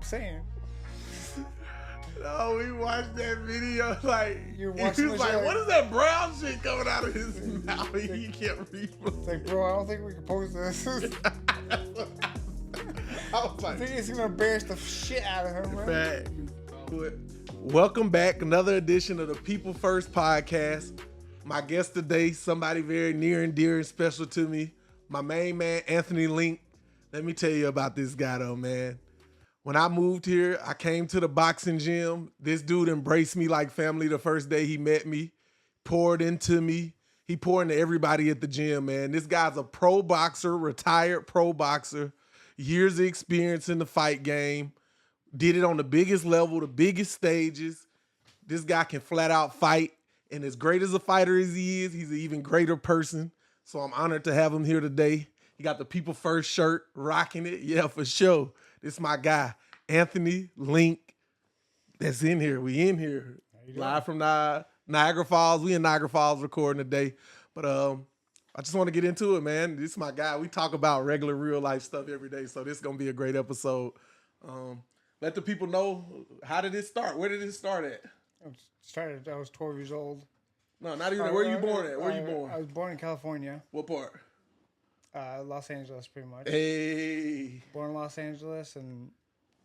saying. No, we watched that video like You're he watching was the like, show. what is that brown shit coming out of his mouth? He can't read. It's like, bro, I don't think we can post this. I was I like, think it's gonna embarrass the shit out of him, right? But welcome back, another edition of the People First podcast. My guest today, somebody very near and dear and special to me, my main man, Anthony Lenk. Let me tell you about this guy though, man. When I moved here, I came to the boxing gym. This dude embraced me like family the first day he met me, poured into me. He poured into everybody at the gym, man. This guy's a pro boxer, retired pro boxer, years of experience in the fight game, did it on the biggest level, the biggest stages. This guy can flat out fight, and as great as a fighter as he is, he's an even greater person. So I'm honored to have him here today. He got the People First shirt, rocking it. Yeah, for sure. This is my guy, Anthony Lenk. That's in here. We in here. Live from Niagara Falls. We in Niagara Falls recording today. But I just want to get into it, man. This is my guy. We talk about regular real life stuff every day. So this is going to be a great episode. Let the people know, how did it start? Where did it start at? I was 12 years old. No, not even. Where you born at? Where you born? I was born in California. What part? Los Angeles, pretty much. Hey. Born in Los Angeles, and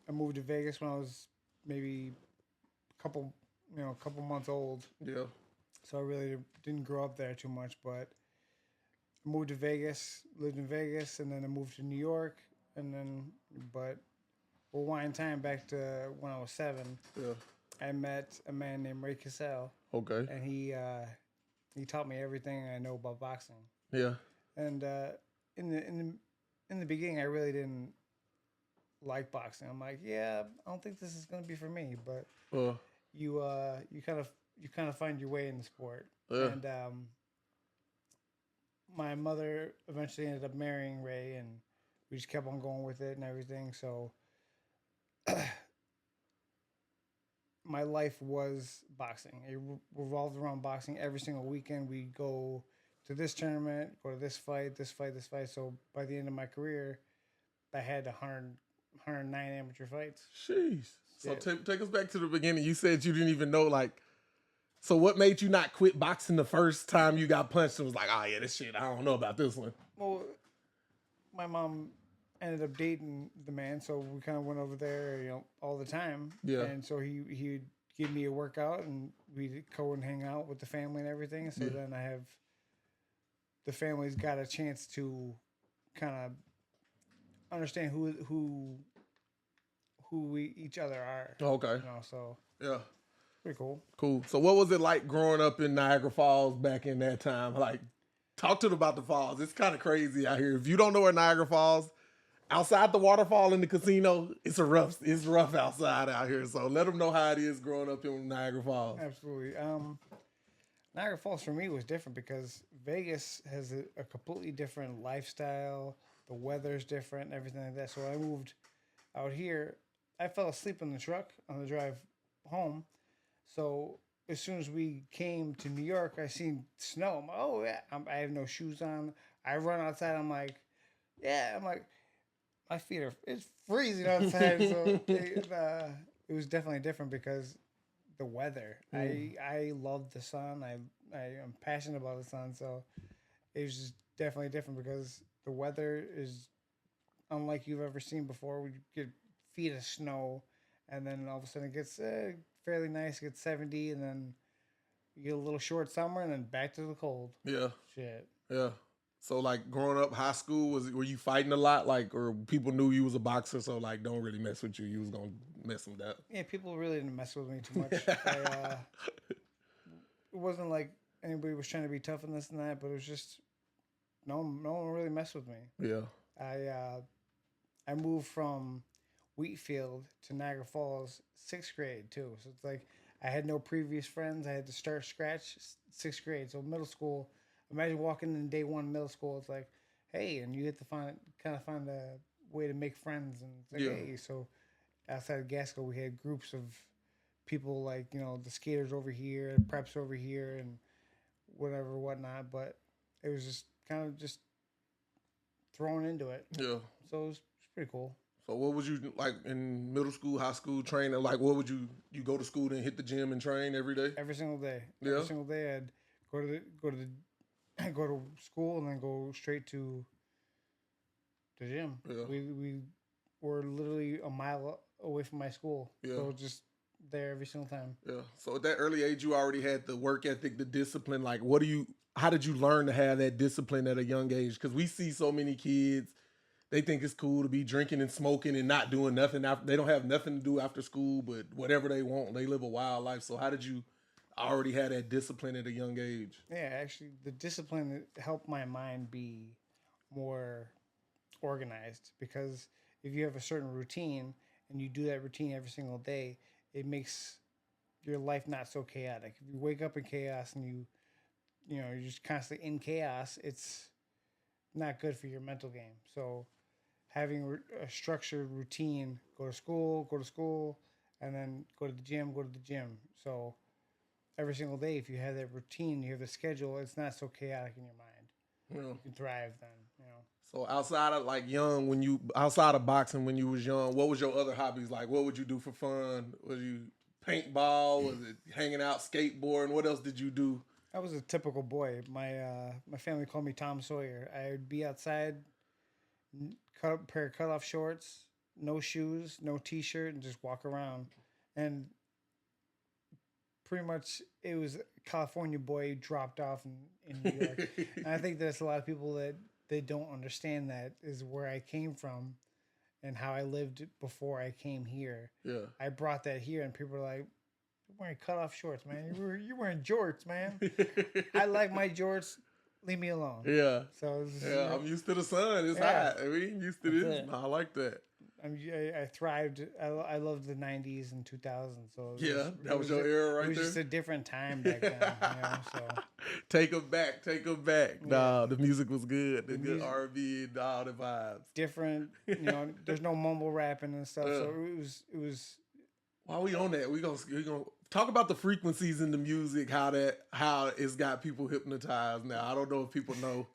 I moved to Vegas when I was maybe a couple months old. Yeah. So I really didn't grow up there too much, but I moved to Vegas, lived in Vegas, and then I moved to New York, but we'll wind time back to when I was 7. Yeah. I met a man named Ray Cassell. Okay. And he taught me everything I know about boxing. Yeah. And in the beginning, I really didn't like boxing. I'm like, yeah, I don't think this is gonna be for me. But you kind of find your way in the sport. Yeah. And my mother eventually ended up marrying Ray, and we just kept on going with it and everything. So my life was boxing. It revolved around boxing. Every single weekend we'd go to this tournament, go to this fight. So by the end of my career, I had 109 amateur fights. Jeez. So Yeah. take us back to the beginning. You said you didn't even know, so what made you not quit boxing the first time you got punched and was like, oh yeah, this shit, I don't know about this one? Well, my mom ended up dating the man, so we kind of went over there, all the time. Yeah. And so he'd give me a workout, and we'd go and hang out with the family and everything. So then the family's got a chance to kind of understand who we each other are. Okay. So Yeah. pretty cool. Cool. So what was it like growing up in Niagara Falls back in that time? Talk to them about the falls. It's kind of crazy out here. If you don't know where Niagara Falls, outside the waterfall in the casino, it's rough outside out here. So let them know how it is growing up in Niagara Falls. Absolutely. Niagara Falls for me was different because Vegas has a completely different lifestyle. The weather's different and everything like that. So when I moved out here, I fell asleep in the truck on the drive home. So as soon as we came to New York, I seen snow. I'm like, oh yeah, I have no shoes on. I run outside. I'm like, my feet it's freezing outside. So it was definitely different because the weather. I love the sun. I am passionate about the sun. So it was just definitely different because the weather is unlike you've ever seen before. We get feet of snow, and then all of a sudden it gets fairly nice. It gets 70, and then you get a little short summer, and then back to the cold. Yeah. Shit. Yeah. So growing up, high school, were you fighting a lot? Or people knew you was a boxer, so don't really mess with you. You was gonna mess them down. Yeah, people really didn't mess with me too much. It wasn't like anybody was trying to be tough and this and that, but it was just no one really messed with me. Yeah. I moved from Wheatfield to Niagara Falls 6th grade too. So it's like I had no previous friends. I had to start scratch 6th grade. So middle school, imagine walking in day 1 middle school. It's like, hey, and you have to find a way to make friends. And it's like, hey, so outside of Gasco, we had groups of people the skaters over here, preps over here, and whatnot. But it was just kind of just thrown into it. Yeah. So it was pretty cool. So what would you like in middle school, high school training? Like what would you go to school and hit the gym and train every day? Every single day. Yeah. Every single day, I'd go to school and then go straight to the gym. Yeah. We were literally a mile away from my school, Yeah. so just there every single time. Yeah. So at that early age, you already had the work ethic, the discipline. Like, how did you learn to have that discipline at a young age? Because we see so many kids, they think it's cool to be drinking and smoking and not doing nothing. They don't have nothing to do after school, but whatever they want, they live a wild life. So how did you already have that discipline at a young age? Yeah, actually, the discipline helped my mind be more organized, because if you have a certain routine and you do that routine every single day, it makes your life not so chaotic. If you wake up in chaos and you're just constantly in chaos, it's not good for your mental game. So having a structured routine, go to school, and then go to the gym. So every single day, if you have that routine, you have the schedule, it's not so chaotic in your mind. Yeah. You can thrive then, you know. So outside of outside of boxing when you was young, what was your other hobbies? Like what would you do for fun? Was you paintball? Was it hanging out, skateboarding? What else did you do? I was a typical boy. My family called me Tom Sawyer. I would be outside, cut up a pair of cutoff shorts, no shoes, no t-shirt, and just walk around. And pretty much it was a California boy dropped off in New York. And I think there's a lot of people that they don't understand that is where I came from and how I lived before I came here. Yeah. I brought that here, and people are like, "You're wearing cutoff shorts, man. You're wearing jorts, man." I like my jorts. Leave me alone. Yeah. So I'm used to the sun. It's hot. We ain't used to this. No, I like that. I thrived. I loved the 90s and 2000s. So that was your era right there. It was just a different time back then. So take them back. Yeah. Nah, the music was good. The good R&B and all the vibes. Different. There's no mumble rapping and stuff. So it was. While we on that, we gonna talk about the frequencies in the music. How it's got people hypnotized now. I don't know if people know.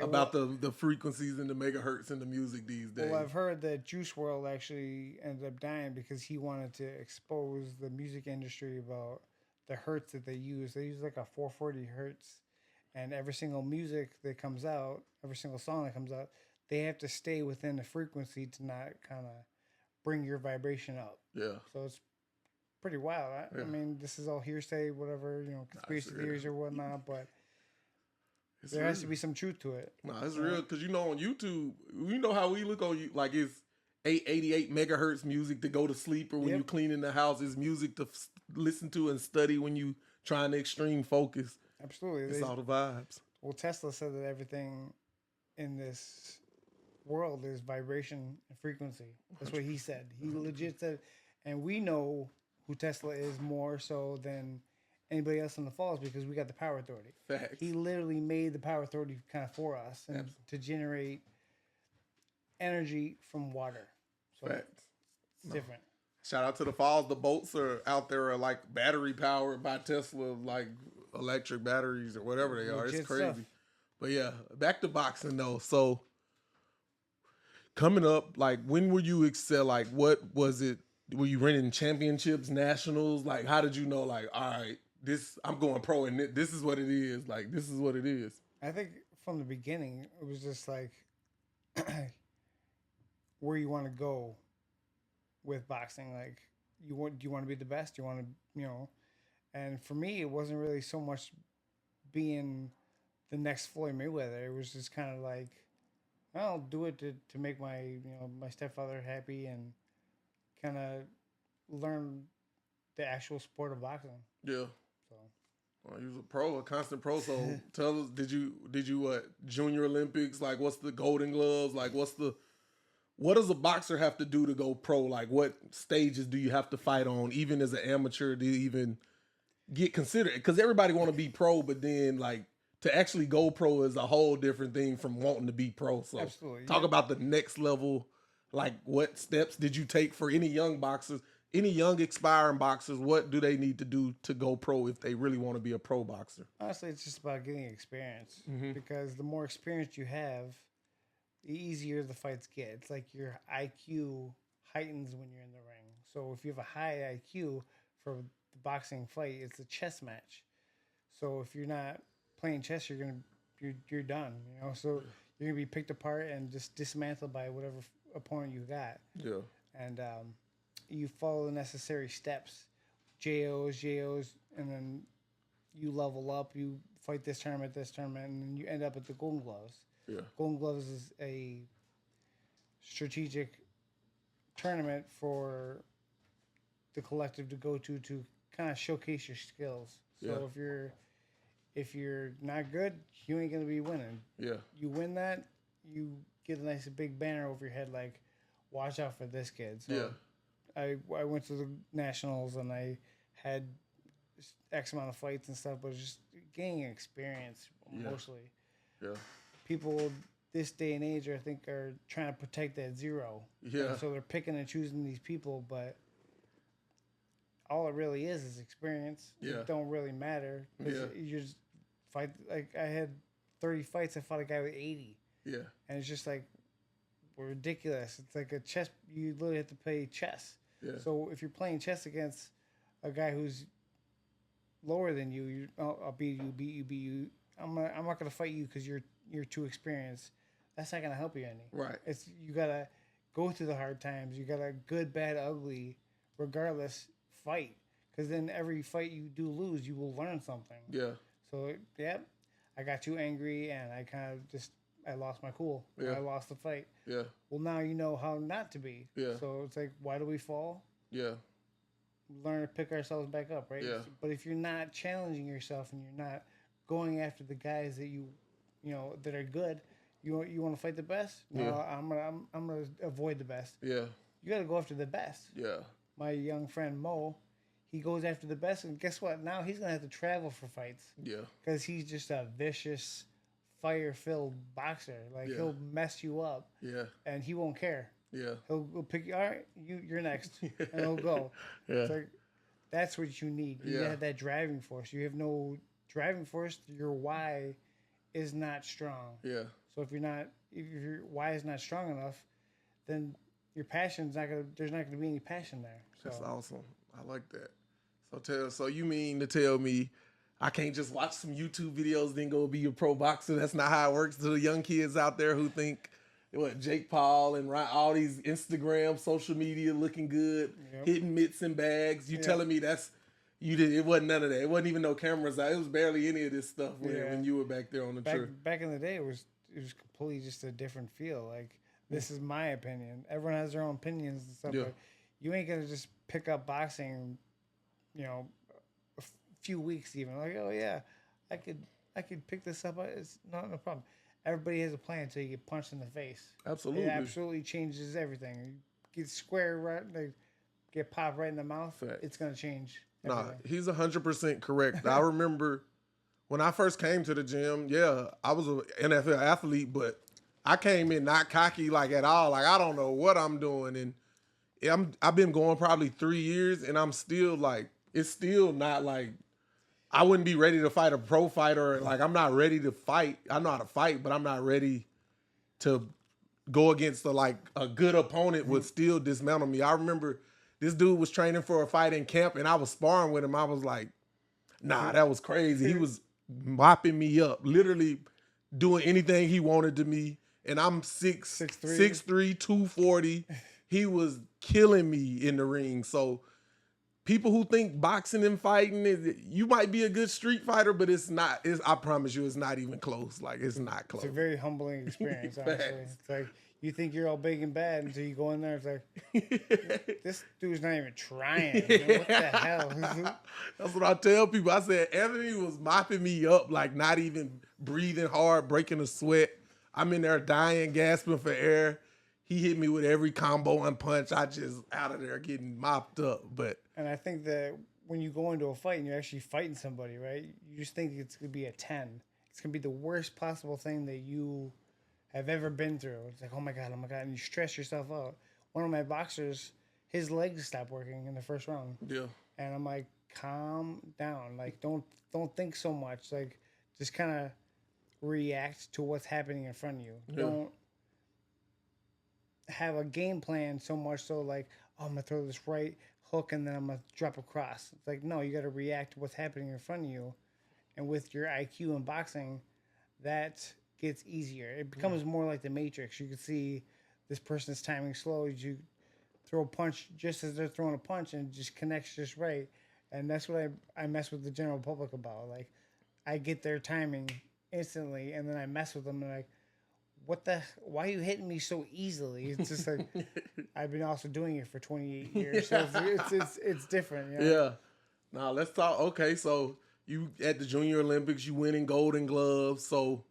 About the frequencies and the megahertz in the music these days. Well, I've heard that Juice WRLD actually ended up dying because he wanted to expose the music industry about the hertz that they use. They use like a 440 hertz, and every single music that comes out, every single song that comes out, they have to stay within the frequency to not kind of bring your vibration up. Yeah. So it's pretty wild. I mean, this is all hearsay, whatever, conspiracy theories or whatnot, but there has to be some truth to it. No, it's real, because on YouTube, how we look on you, like it's 888 megahertz music to go to sleep, or when you clean in the house, it's music to listen to and study when you trying to extreme focus. Absolutely. It's all the vibes. Well, Tesla said that everything in this world is vibration and frequency. That's what he said. He legit said, and we know who Tesla is more so than anybody else in the falls, because we got the power authority. Facts. He literally made the power authority kind of for us, and to generate energy from water. So Facts. It's different. Shout out to the falls. The boats are out there are like battery powered by Tesla, like electric batteries or whatever they are. It's crazy. Stuff. But yeah, back to boxing though. So coming up, like when were you excel? Like what was it? Were you winning championships, nationals? Like how did you know? Like all right. I'm going pro, and this is what it is. Like, this is what it is. I think from the beginning, it was just like where you want to go with boxing. Like, do you want to be the best? Do you want to, and for me, it wasn't really so much being the next Floyd Mayweather. It was just kind of like, I'll do it to make my, my stepfather happy and kind of learn the actual sport of boxing. Yeah. Well, you was a constant pro. So tell us, did you what, Junior Olympics? Like, what's the Golden Gloves? Like, what does a boxer have to do to go pro? Like, what stages do you have to fight on, even as an amateur, to even get considered? Because everybody want to be pro, but then like to actually go pro is a whole different thing from wanting to be pro. So absolutely, talk about the next level. Like, what steps did you take for any young boxers? Any young aspiring boxers, what do they need to do to go pro if they really want to be a pro boxer? Honestly, it's just about getting experience, because the more experience you have, the easier the fights get. It's like your IQ heightens when you're in the ring. So if you have a high IQ for the boxing fight, it's a chess match. So if you're not playing chess, you're done. You know, so you're gonna be picked apart and just dismantled by whatever opponent you got. Yeah. And you follow the necessary steps, JOs, and then you level up. You fight this tournament, and then you end up at the Golden Gloves. Yeah. Golden Gloves is a strategic tournament for the collective to go to kind of showcase your skills. So if you're not good, you ain't gonna be winning. Yeah. You win that, you get a nice big banner over your head like, watch out for this kid. So Yeah. I went to the nationals and I had X amount of fights and stuff, but it was just gaining experience mostly. Yeah. People this day and age, I think, are trying to protect that zero. Yeah. And so they're picking and choosing these people, but all it really is experience. Yeah. It don't really matter. Yeah. You just fight. Like I had 30 fights. I fought a guy with 80. Yeah. And it's just like ridiculous. It's like a chess. You literally have to play chess. Yeah. So if you're playing chess against a guy who's lower than you, I'll beat you. I'm not gonna fight you because you're too experienced. That's not gonna help you any. Right. It's you gotta go through the hard times. You gotta good, bad, ugly, regardless, fight. Because then every fight you do lose, you will learn something. Yeah. So I got too angry and I kind of just I lost my cool. Yeah. I lost the fight. Yeah. Well, now you know how not to be. Yeah. So it's like, why do we fall? Yeah. Learn to pick ourselves back up, right? Yeah. But if you're not challenging yourself and you're not going after the guys that you know that are good, you want to fight the best. No, Yeah. I'm gonna avoid the best. Yeah. You got to go after the best. Yeah. My young friend Mo, he goes after the best, and guess what? Now he's gonna have to travel for fights. Yeah. Because he's just a vicious, fire-filled boxer. Like he'll mess you up. Yeah. And he won't care. Yeah. He'll pick you. All right, you're next, and he'll go. Yeah. It's like, that's what you need. You have that driving force. You have no driving force. Your why is not strong. Yeah. So if your why is not strong enough, then your passion's not gonna. There's not gonna be any passion there. So. That's awesome. I like that. So you mean to tell me I can't just watch some YouTube videos then go be a pro boxer? That's not how it works. To the young kids out there who think Jake Paul and all these Instagram, social media looking good, hitting mitts and bags. You telling me it wasn't none of that. It wasn't even no cameras out. It was barely any of this stuff when you were back there on the trip. Back in the day, it was completely just a different feel. Like, this is my opinion. Everyone has their own opinions and stuff. But you ain't gonna just pick up boxing, a few weeks even. Like, oh yeah, I could pick this up. It's not no problem. Everybody has a plan until you get punched in the face. Absolutely. It absolutely changes everything. You get square right, like, get popped right in the mouth. Fact. It's gonna change Nah, everything. he's 100% correct. I remember when I first came to the gym, I was an NFL athlete, but I came in not cocky like at all. Like, I don't know what I'm doing. And I've been going probably 3 years and I'm still like, it's still not like, I wouldn't be ready to fight a pro fighter. Like, I'm not ready to fight. I know how to fight, but I'm not ready to go against a good opponent would still dismantle me. I remember this dude was training for a fight in camp and I was sparring with him. I was like, nah, that was crazy. He was mopping me up, literally doing anything he wanted to me. And I'm 6'3", 240. He was killing me in the ring. So people who think boxing and fighting you might be a good street fighter, but it's not. I promise you, it's not even close. Like, it's not close. It's a very humbling experience, honestly. It's like, you think you're all big and bad until you go in there. It's like, this dude's not even trying. What the hell? That's what I tell people. I said, Anthony was mopping me up, like not even breathing hard, breaking a sweat. I'm in there dying, gasping for air. He hit me with every combo and punch. I just out of there getting mopped up. And I think that when you go into a fight and you're actually fighting somebody, right? You just think it's gonna be a 10. It's gonna be the worst possible thing that you have ever been through. It's like, oh my god, and you stress yourself out. One of my boxers, his legs stopped working in the first round. Yeah. And I'm like, calm down. Like, don't think so much. Like, just kind of react to what's happening in front of you. Yeah. Don't have a game plan so much so like, oh, I'm gonna throw this right hook and then I'm gonna drop across. It's like no, you got to react to what's happening in front of you, and with your IQ in boxing, that gets easier. It becomes more like the Matrix. You can see this person's timing slow. You throw a punch just as they're throwing a punch and it just connects just right. And that's what I mess with the general public about. Like, I get their timing instantly, and then I mess with them and like, what the? Why are you hitting me so easily? It's just like I've been also doing it for 28 years, so it's different. You know? Yeah. Now let's talk. Okay, so you at the Junior Olympics, you winning Golden Gloves. So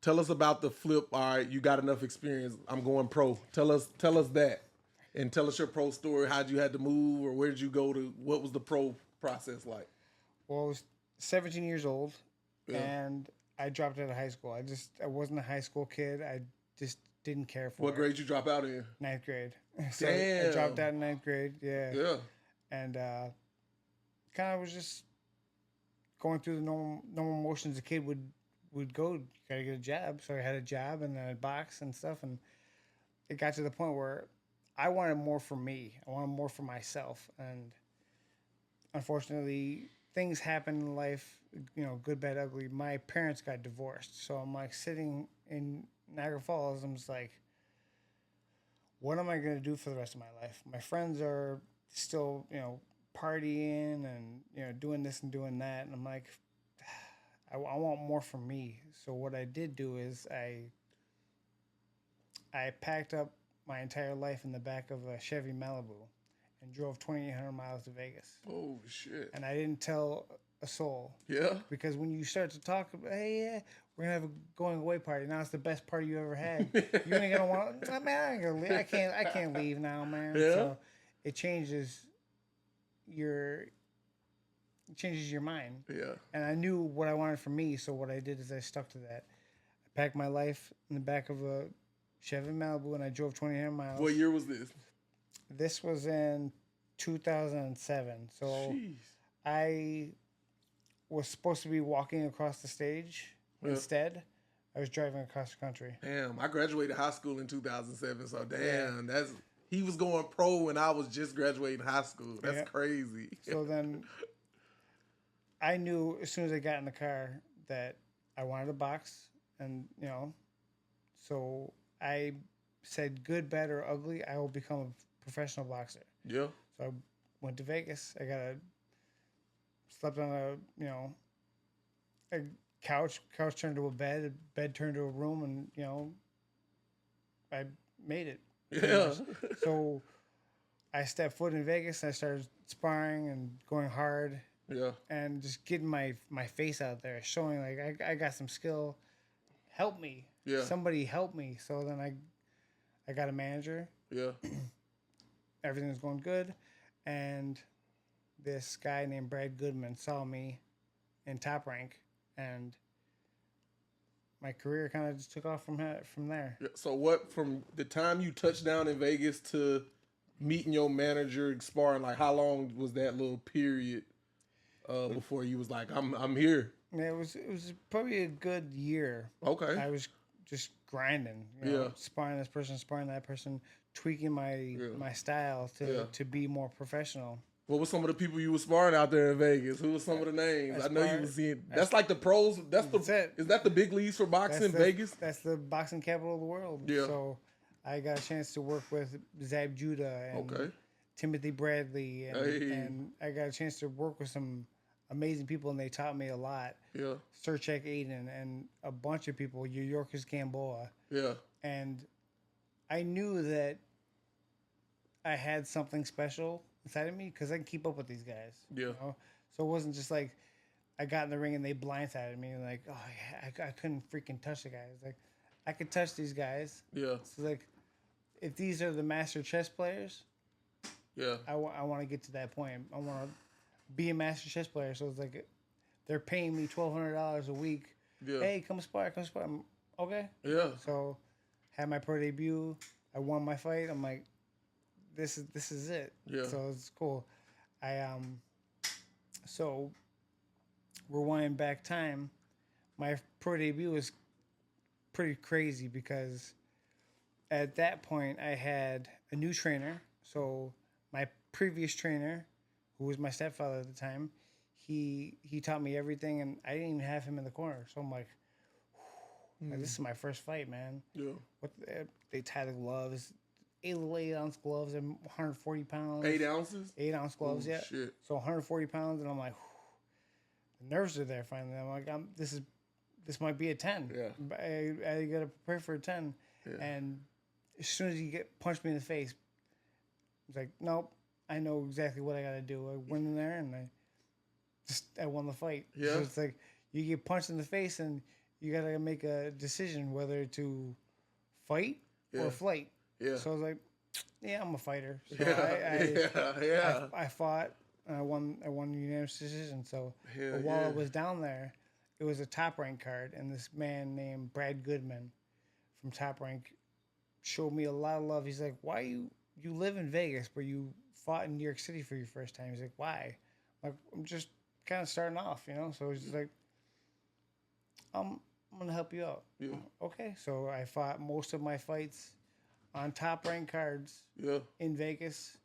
tell us about the flip. All right, you got enough experience. I'm going pro. Tell us that, and tell us your pro story. How'd you had to move, or where did you go to? What was the pro process like? Well, I was 17 years old, Yeah. and I dropped out of high school. I wasn't a high school kid. I just didn't care for What it. grade you drop out in? Ninth grade. So Damn. I dropped out in ninth grade. Yeah. Yeah. And kind of was just going through the normal motions a kid would go. You gotta get a job. So I had a job and then I boxed and stuff, and it got to the point where I wanted more for me. I wanted more for myself, and unfortunately, things happen in life. You know, good, bad, ugly. My parents got divorced, so I'm like sitting in Niagara Falls. I'm just like, what am I gonna do for the rest of my life? My friends are still, partying and doing this and doing that, and I'm like, I want more for me. So what I did do is I packed up my entire life in the back of a Chevy Malibu and drove 2,800 miles to Vegas. Oh shit. And I didn't tell a soul. Yeah. Because when you start to talk about, hey, yeah, we're gonna have a going away party. Now it's the best party you ever had. You ain't gonna want. Man, I ain't gonna leave. I can't leave now, man. Yeah. So it changes your mind. Yeah. And I knew what I wanted for me, so what I did is I stuck to that. I packed my life in the back of a Chevy Malibu, and I drove 2,800 miles. What year was this? This was in 2007. So Jeez. I was supposed to be walking across the stage. Yeah. Instead, I was driving across the country. Damn, I graduated high school in 2007. So damn, he was going pro when I was just graduating high school. That's crazy. So then I knew as soon as I got in the car that I wanted to box, and so I said, good, bad, or ugly, I will become a professional boxer. Yeah. So I went to Vegas. I slept on a couch turned to a bed turned to a room, and I made it. Yeah. So I stepped foot in Vegas and I started sparring and going hard. Yeah. And just getting my face out there, showing like I got some skill. Help me. Yeah. Somebody help me. So then I got a manager. Yeah. Everything was going good, and this guy named Brad Goodman saw me in Top Rank, and my career kind of just took off from there. Yeah. So what, from the time you touched down in Vegas to meeting your manager, sparring, like how long was that little period before you was like, I'm here? Yeah, it was probably a good year. Okay. I was just grinding, sparring this person, sparring that person, tweaking my style to be more professional. What were some of the people you were sparring out there in Vegas? Who were some of the names? I know you was seeing. That's like the pros. That's it. Is that the big leagues for boxing in Vegas? That's the boxing capital of the world. Yeah. So I got a chance to work with Zab Judah and Timothy Bradley, and I got a chance to work with some amazing people, and they taught me a lot. Yeah. Surchek Aiden and a bunch of people, Yorkers Gamboa. Yeah. And I knew that I had something special inside of me because I can keep up with these guys. Yeah. So it wasn't just like I got in the ring and they blindsided me and like, oh, I couldn't freaking touch the guys. Like, I could touch these guys. Yeah. So like, if these are the master chess players, yeah, I want to get to that point. I want to be a master chess player. So it's like they're paying me $1,200 a week. Yeah. Hey, come spar. I'm, okay. Yeah. So had my pro debut. I won my fight. I'm like, this is it. Yeah. So it's cool. So rewind back time, my pro debut was pretty crazy because at that point, I had a new trainer. So my previous trainer, who was my stepfather at the time, he taught me everything, and I didn't even have him in the corner. So I'm like, this is my first fight, man. Yeah. They tie the gloves, 8-ounce gloves, and 140 pounds. 8 ounces? 8-ounce gloves, Oh, yeah. shit. So 140 pounds, and I'm like, the nerves are there finally. I'm like, this might be a 10. Yeah. I gotta prepare for a 10. Yeah. And as soon as he punched me in the face, I was like, nope, I know exactly what I gotta do. I went in there and I won the fight. Yeah. So it's like you get punched in the face and you gotta make a decision whether to fight or flight. Yeah. So I was like, yeah, I'm a fighter. So I fought and I won a unanimous decision. So but while I was down there, it was a Top Rank card, and this man named Brad Goodman from Top Rank showed me a lot of love. He's like, why you live in Vegas, but you fought in New York City for your first time? He's like, why? Like, I'm just kind of starting off, you know? So he's just like, I'm going to help you out. Yeah. Okay. So I fought most of my fights on Top Rank cards in Vegas,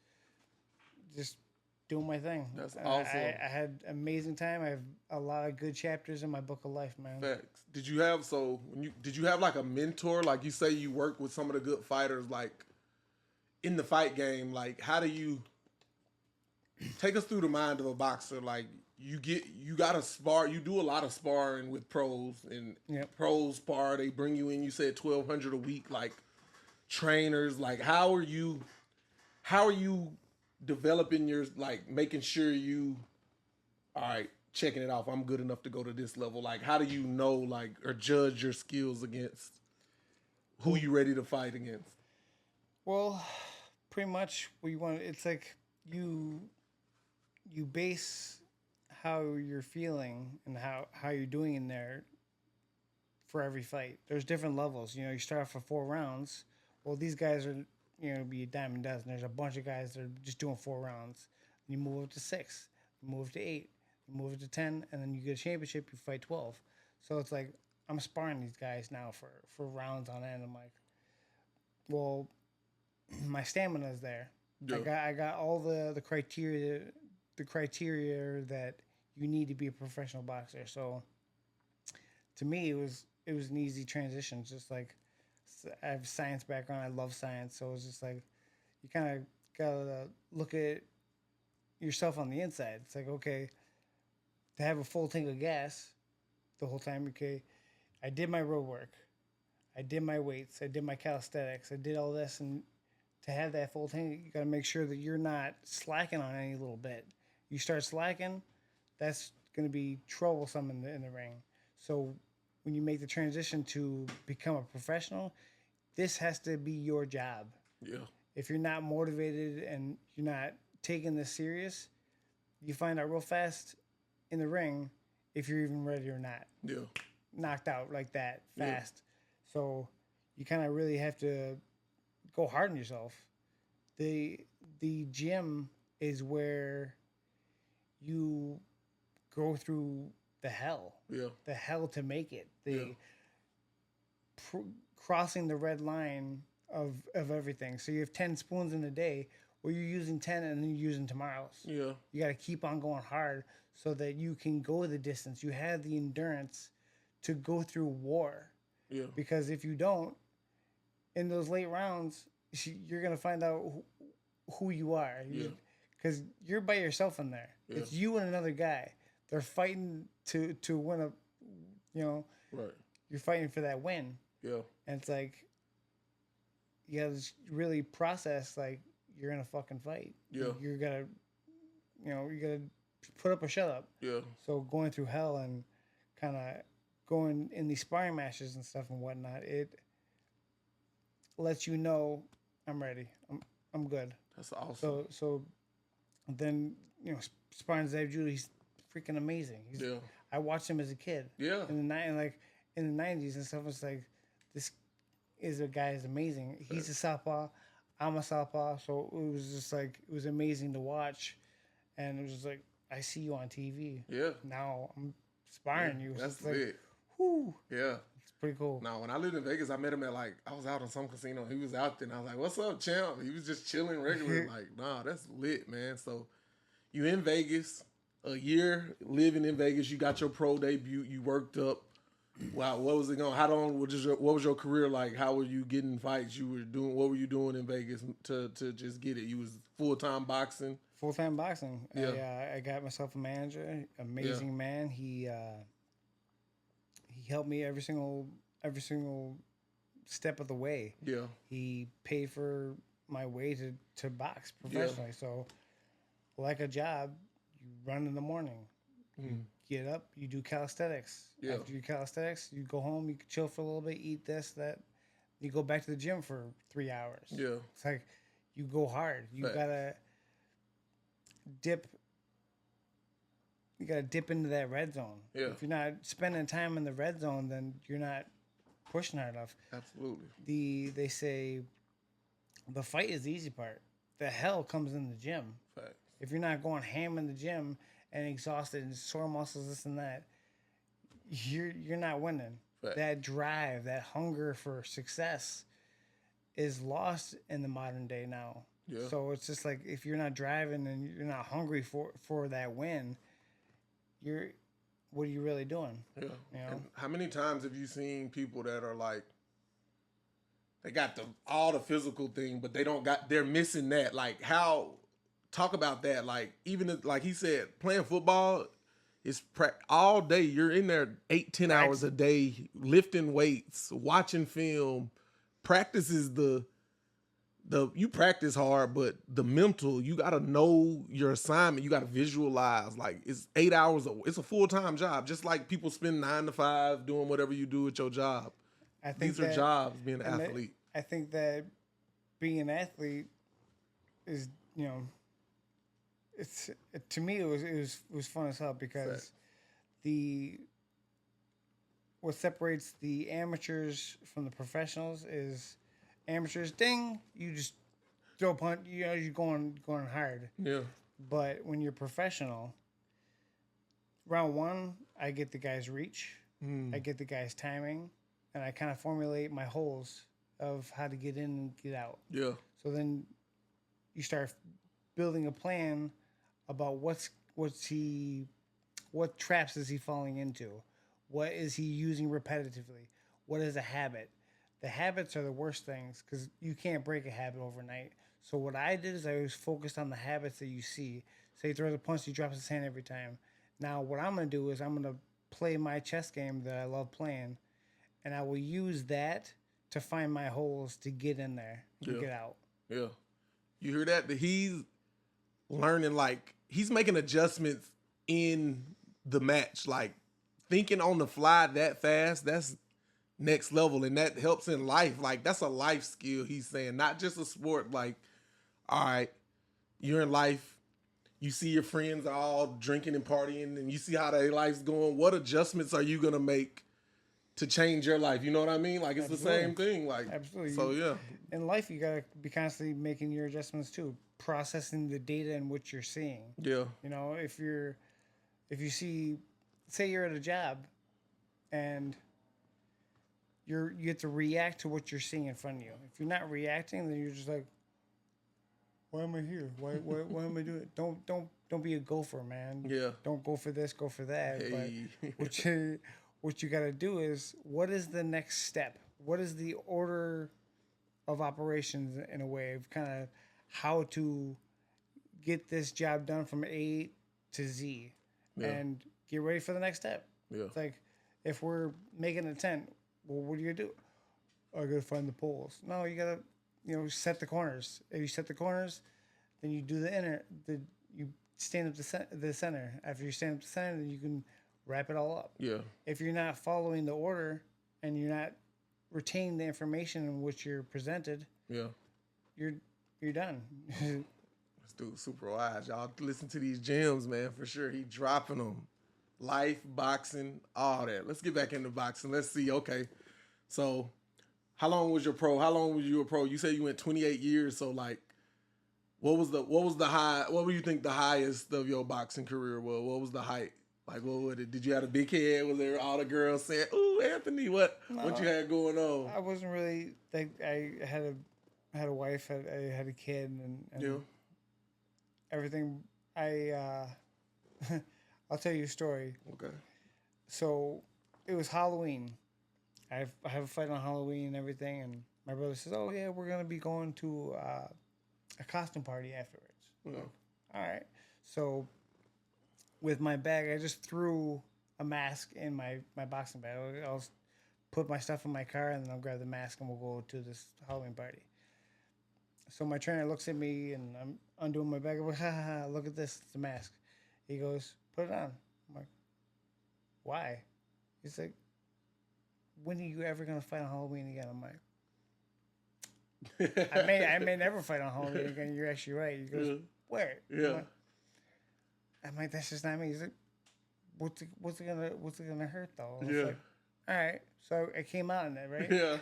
just doing my thing. That's awesome. I had an amazing time. I have a lot of good chapters in my book of life, man. Facts. Did you have like a mentor? Like you say you work with some of the good fighters, like in the fight game, like how do you take us through the mind of a boxer? Like you gotta spar, you do a lot of sparring with pros, and pros spar, they bring you in, you said 1,200 a week, like trainers, like how are you developing your, like making sure you, all right, checking it off, I'm good enough to go to this level? Like how do you know, like, or judge your skills against who you ready to fight against? Well, pretty much what you want, it's like you base how you're feeling and how you're doing in there for every fight. There's different levels. You know, you start off for 4 rounds. Well, these guys are, you know, be a dime a dozen. There's a bunch of guys that are just doing 4 rounds. You move up to 6, you move to 8, you move up to 10, and then you get a championship, you fight 12. So it's like, I'm sparring these guys now for rounds on end. I'm like, well, my stamina is there. Yeah. I got all the criteria that you need to be a professional boxer. So to me, it was an easy transition. Just like, I have a science background. I love science. So it's just like, you kind of gotta look at yourself on the inside. It's like, okay, to have a full tank of gas the whole time, okay, I did my road work, I did my weights, I did my calisthenics, I did all this, and to have that full tank, you gotta make sure that you're not slacking on any little bit. You start slacking, that's gonna be troublesome in the ring. So when you make the transition to become a professional, this has to be your job. Yeah. If you're not motivated and you're not taking this serious, you find out real fast in the ring if you're even ready or not. Yeah. Knocked out like that fast. Yeah. So you kind of really have to go hard on yourself. The gym is where you go through the hell. Yeah. The hell to make it. Crossing the red line of everything. So you have 10 spoons in a day, or you're using 10 and then you're using tomorrow's. Yeah. You got to keep on going hard so that you can go the distance. You have the endurance to go through war. Yeah. Because if you don't, in those late rounds, you're going to find out who you are. Because you're by yourself in there. Yeah. It's you and another guy. They're fighting to win a, you know. Right. You're fighting for that win. Yeah. And it's like, you gotta really process, like, you're in a fucking fight. Yeah. You gotta put up or shut up. Yeah. So going through hell and kind of going in these sparring matches and stuff and whatnot, it lets you know, I'm ready. I'm good. That's awesome. So then, you know, sparring Zab Judah, he's freaking amazing. I watched him as a kid. Yeah. In the 90s and stuff. It's like, this is a guy is amazing. He's a southpaw. I'm a southpaw. So it was just like, it was amazing to watch. And it was just like, I see you on TV. Yeah. Now I'm sparring you. That's like, it. Whoo. Yeah. It's pretty cool. Now, when I lived in Vegas, I met him at I was out on some casino. He was out there, and I was like, "What's up, champ?" He was just chilling regular. Like, nah, that's lit, man. So you in Vegas, a year living in Vegas. You got your pro debut. You worked up. Wow, what was it going? How long what was your career like? How were you getting fights? What were you doing in Vegas to just get it? You was full-time boxing. Full-time boxing. Yeah. I got myself a manager, amazing man. He helped me every single step of the way. Yeah. He paid for my way to box professionally. Yeah. So, like a job, you run in the morning. You get up, you do calisthenics. Yeah. After you do calisthenics, you go home, you chill for a little bit, eat this, that. You go back to the gym for 3 hours. Yeah. It's like you go hard. You gotta dip. You gotta dip into that red zone. Yeah. If you're not spending time in the red zone, then you're not pushing hard enough. Absolutely. They say the fight is the easy part. The hell comes in the gym. Facts. If you're not going ham in the gym and exhausted and sore muscles, this and that, you're not winning. Facts. That drive, that hunger for success is lost in the modern day now. Yeah. So it's just like if you're not driving and you're not hungry for that win, what are you really doing? Yeah. You know? And how many times have you seen people that are like, they got all the physical thing, but they're missing that. Like talk about that. Like even like he said, playing football is all day. You're in there 8-10 hours a day, lifting weights, watching film. Practice is you practice hard, but the mental, you got to know your assignment. You got to visualize. Like it's 8 hours. It's a full-time job. Just like people spend 9 to 5 doing whatever you do at your job. I think these are jobs, being an athlete. I think that being an athlete is, to me it was fun as hell because what separates the amateurs from the professionals is amateurs, ding, you just throw a punch, you're going hard. Yeah. But when you're professional, round one, I get the guy's reach, I get the guy's timing, and I kind of formulate my holes of how to get in and get out. Yeah. So then you start building a plan about what traps is he falling into? What is he using repetitively? What is a habit? The habits are the worst things because you can't break a habit overnight. So what I did is I was focused on the habits that you see. Say he throws a punch, he drops his hand every time. Now what I'm going to do is I'm going to play my chess game that I love playing, and I will use that to find my holes to get in there and get out. Yeah. You hear that? That he's learning, he's making adjustments in the match. Thinking on the fly that fast, that's next level. And that helps in life. That's a life skill, he's saying. Not just a sport. All right, you're in life. You see your friends all drinking and partying, and you see how their life's going. What adjustments are you going to make to change your life? You know what I mean? It's Absolutely. The same thing. Absolutely. So, yeah. In life, you got to be constantly making your adjustments, too. Processing the data and what you're seeing. Yeah. If you see, say you're at a job and you have to react to what you're seeing in front of you. If you're not reacting, then you're just like, why am I here? Why am I doing it? Don't be a gopher, man. Yeah. Don't go for this, go for that. Hey. But what you got to do is, what is the next step? What is the order of operations in a way of kind of how to get this job done from A to Z and get ready for the next step. Yeah. It's like if we're making a tent, well, what do you do? I got to find the poles. No, you got to, set the corners. If you set the corners, then you do you stand up the center. After you stand up the center, then you can wrap it all up. Yeah. If you're not following the order and you're not retaining the information in which you're presented, you're done. This dude's super wise. Y'all listen to these gems, man, for sure. He dropping them. Life, boxing, all that. Let's get back into boxing. Let's see. Okay. So how long was your pro? How long was you a pro? You said you went 28 years. So what was the high? What do you think the highest of your boxing career was? What was the height? Like, what was it? Did you have a big head? Was there all the girls saying, "Ooh, Anthony, what you had going on?" I wasn't really like I had a wife, I had a kid, and everything. I'll tell you a story. Okay. So it was Halloween. I have a fight on Halloween and everything, and my brother says, "Oh yeah, we're gonna be going to a costume party afterwards." Yeah. All right. So with my bag, I just threw a mask in my boxing bag. I'll put my stuff in my car, and then I'll grab the mask, and we'll go to this Halloween party. So my trainer looks at me, and I'm undoing my bag. I'm like, ha ha ha! Look at this, it's a mask. He goes, "Put it on." I'm like, "Why?" He's like, "When are you ever gonna fight on Halloween again?" I'm like, I may never fight on Halloween again. You're actually right. He goes, "Where?" Yeah. I'm like, "That's just not me." He's like, what's it gonna hurt though?" I was Yeah. like, "All right." So I came out in it, right? Yeah.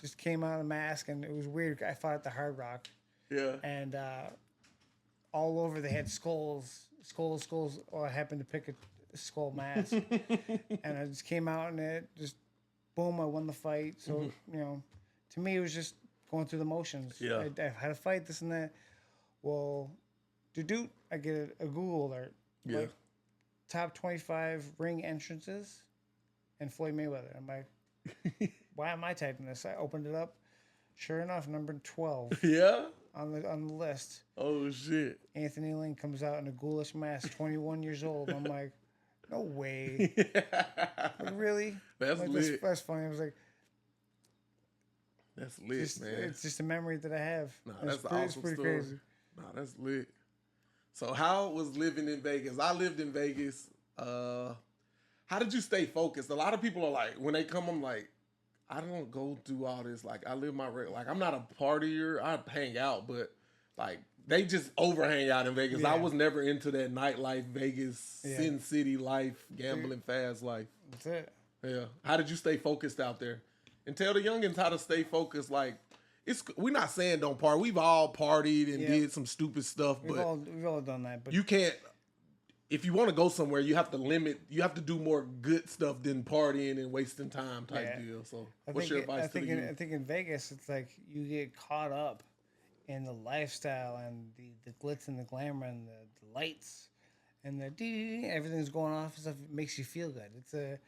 Just came out in a mask, and it was weird. I fought at the Hard Rock, Yeah. and all over they had skulls. Oh, I happened to pick a skull mask, and I just came out in it. Just boom, I won the fight. So to me, it was just going through the motions. Yeah. I had a fight, this and that. Well, I get a Google alert. Yeah. Like, top 25 ring entrances and Floyd Mayweather. I'm like, why am I typing this? I opened it up. Sure enough, number 12 Yeah. on the list. Oh shit. Anthony Lenk comes out in a ghoulish mask, 21 years old. I'm like, no way. Like, really? That's like, lit. That's funny. I was like, That's lit, man. It's just a memory that I have. Nah, It's that's awesome pretty story. crazy. Nah, that's lit. So how was living in Vegas? I lived in Vegas. How did you stay focused? A lot of people are like, when they come, I'm like, I don't go through all this. Like, I live my like, I'm not a partier. I hang out, but like, they just over hang out in Vegas. Yeah. I was never into that nightlife, Vegas, Sin City life, gambling, fast life. That's it. Yeah. How did you stay focused out there? And tell the youngins how to stay focused. Like, we're not saying don't party. We've all partied and did some stupid stuff, We've all done that. But you can't. If you want to go somewhere, you have to limit. You have to do more good stuff than partying and wasting time type deal. So, what's your advice to the youth? I think in Vegas, it's like you get caught up in the lifestyle and the glitz and the glamour and the lights and the everything's going off and stuff. It makes you feel good.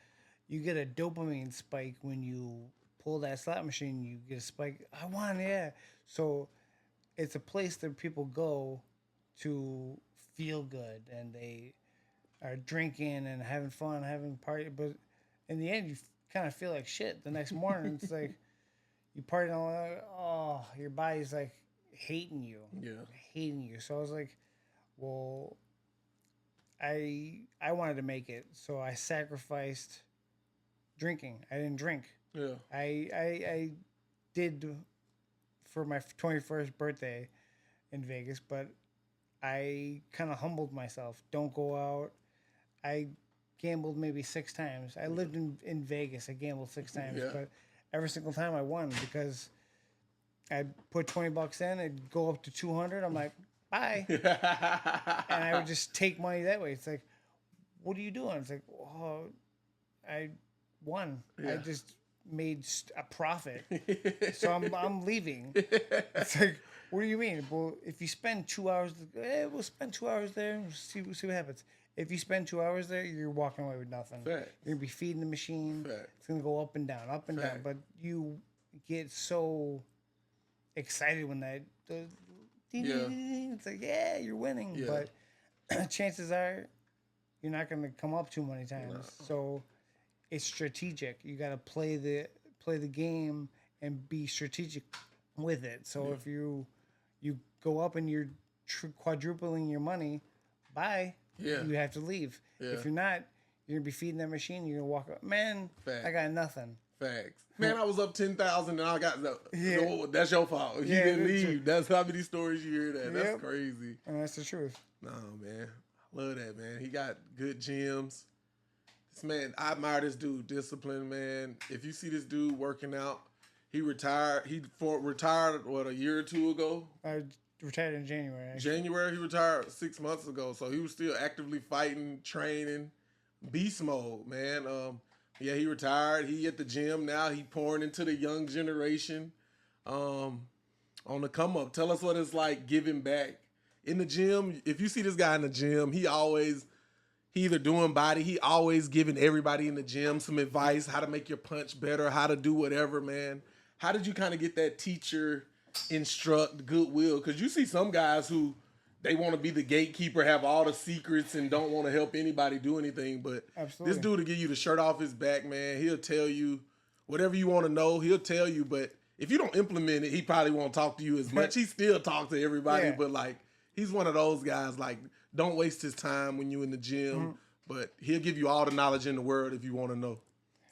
You get a dopamine spike when you pull that slot machine. You get a spike. I won, yeah. So it's a place that people go to feel good, and they are drinking and having fun, having party. But in the end, you kind of feel like shit. The next morning, it's like you party all night. Oh, your body's like hating you. Yeah. Hating you. So I was like, well, I wanted to make it, so I sacrificed drinking. I didn't drink. Yeah. I did for my 21st birthday in Vegas, but I kind of humbled myself. Don't go out. I gambled maybe 6 times. I lived in Vegas. I gambled 6 times, but every single time I won because I'd put $20 in, it'd go up to 200. I'm like, bye. And I would just take money that way. It's like, what are you doing? It's like, oh, I won. Yeah. I just made a profit. So I'm leaving. It's like, what do you mean? Well, if you spend 2 hours, we'll spend 2 hours there and see what happens. If you spend 2 hours there, you're walking away with nothing. Facts. You're gonna be feeding the machine. Facts. It's gonna go up and down, up and down. But you get so excited when that it's like, yeah, you're winning. Yeah. But chances are you're not gonna come up too many times. No. So it's strategic. You gotta play the game and be strategic with it. So if you go up and you're quadrupling your money, bye. Yeah. You have to leave. Yeah. If you're not, you're gonna be feeding that machine. You're gonna walk up, man. Facts. I got nothing. Facts. Man, I was up 10,000 and I got no, that's your fault. You Yeah, didn't that's leave. That's how many stories you hear that. That's Yep. crazy. And that's the truth. No, man. I love that, man. He got good gyms. This man, I admire this dude. Discipline, man. If you see this dude working out, he retired. Retired, what, a year or two ago? I retired in January. Actually. January, he retired 6 months ago. So he was still actively fighting, training. beast mode, man. Yeah, he retired. He at the gym now. He pouring into the young generation. Um, on the come up. Tell us what it's like giving back in the gym. If you see this guy in the gym, he either doing body. He always giving everybody in the gym some advice, how to make your punch better, how to do whatever, man. How did you kind of get that teacher instruct goodwill? Because you see some guys who they want to be the gatekeeper, have all the secrets, and don't want to help anybody do anything. But this Absolutely. dude will give you the shirt off his back, man. He'll tell you whatever you want to know. He'll tell you, but if you don't implement it, he probably won't talk to you as much. He still talk to everybody, Yeah. but like he's one of those guys. Like, don't waste his time when you in the gym. But he'll give you all the knowledge in the world if you want to know.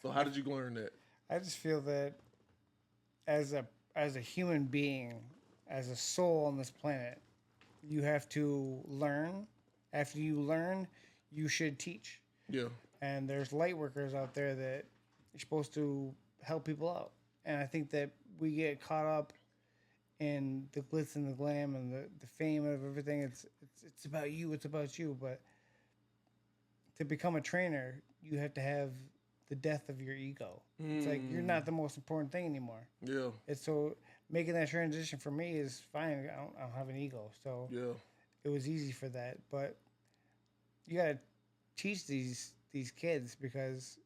So how did you learn that? I just feel that as a human being, as a soul on this planet, you have to learn. After you learn, you should teach. Yeah, And there's light workers out there that you're supposed to help people out. And I think that we get caught up in the glitz and the glam and the fame of everything. It's about you. It's about you. But to become a trainer, you have to have the death of your ego. It's like you're not the most important thing anymore. yeah, It's so making that transition for me is fine. I don't have an ego, so yeah, it was easy for that. But you gotta teach these kids because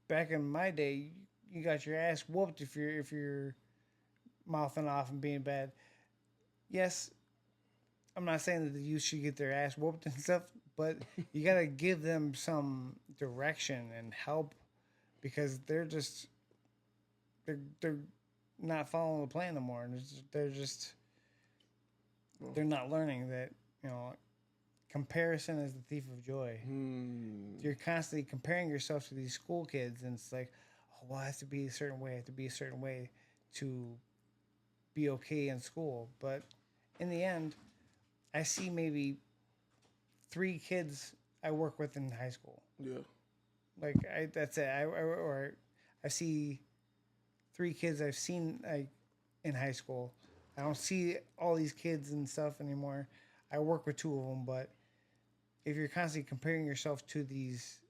back in my day, you got your ass whooped if you're mouthing off and being bad. Yes, I'm not saying that the youth should get their ass whooped and stuff, but you gotta give them some direction and help because they're not following the plan no more, and they're not learning that comparison is the thief of joy. You're constantly comparing yourself to these school kids, and it's like, oh, well, I have to be a certain way. I have to be a certain way to be okay in school. But in the end, I see maybe 3 kids I work with in high school. yeah, Like that's it. Or I see 3 kids I've seen like in high school. I don't see all these kids and stuff anymore. I work with 2 of them, but if you're constantly comparing yourself to these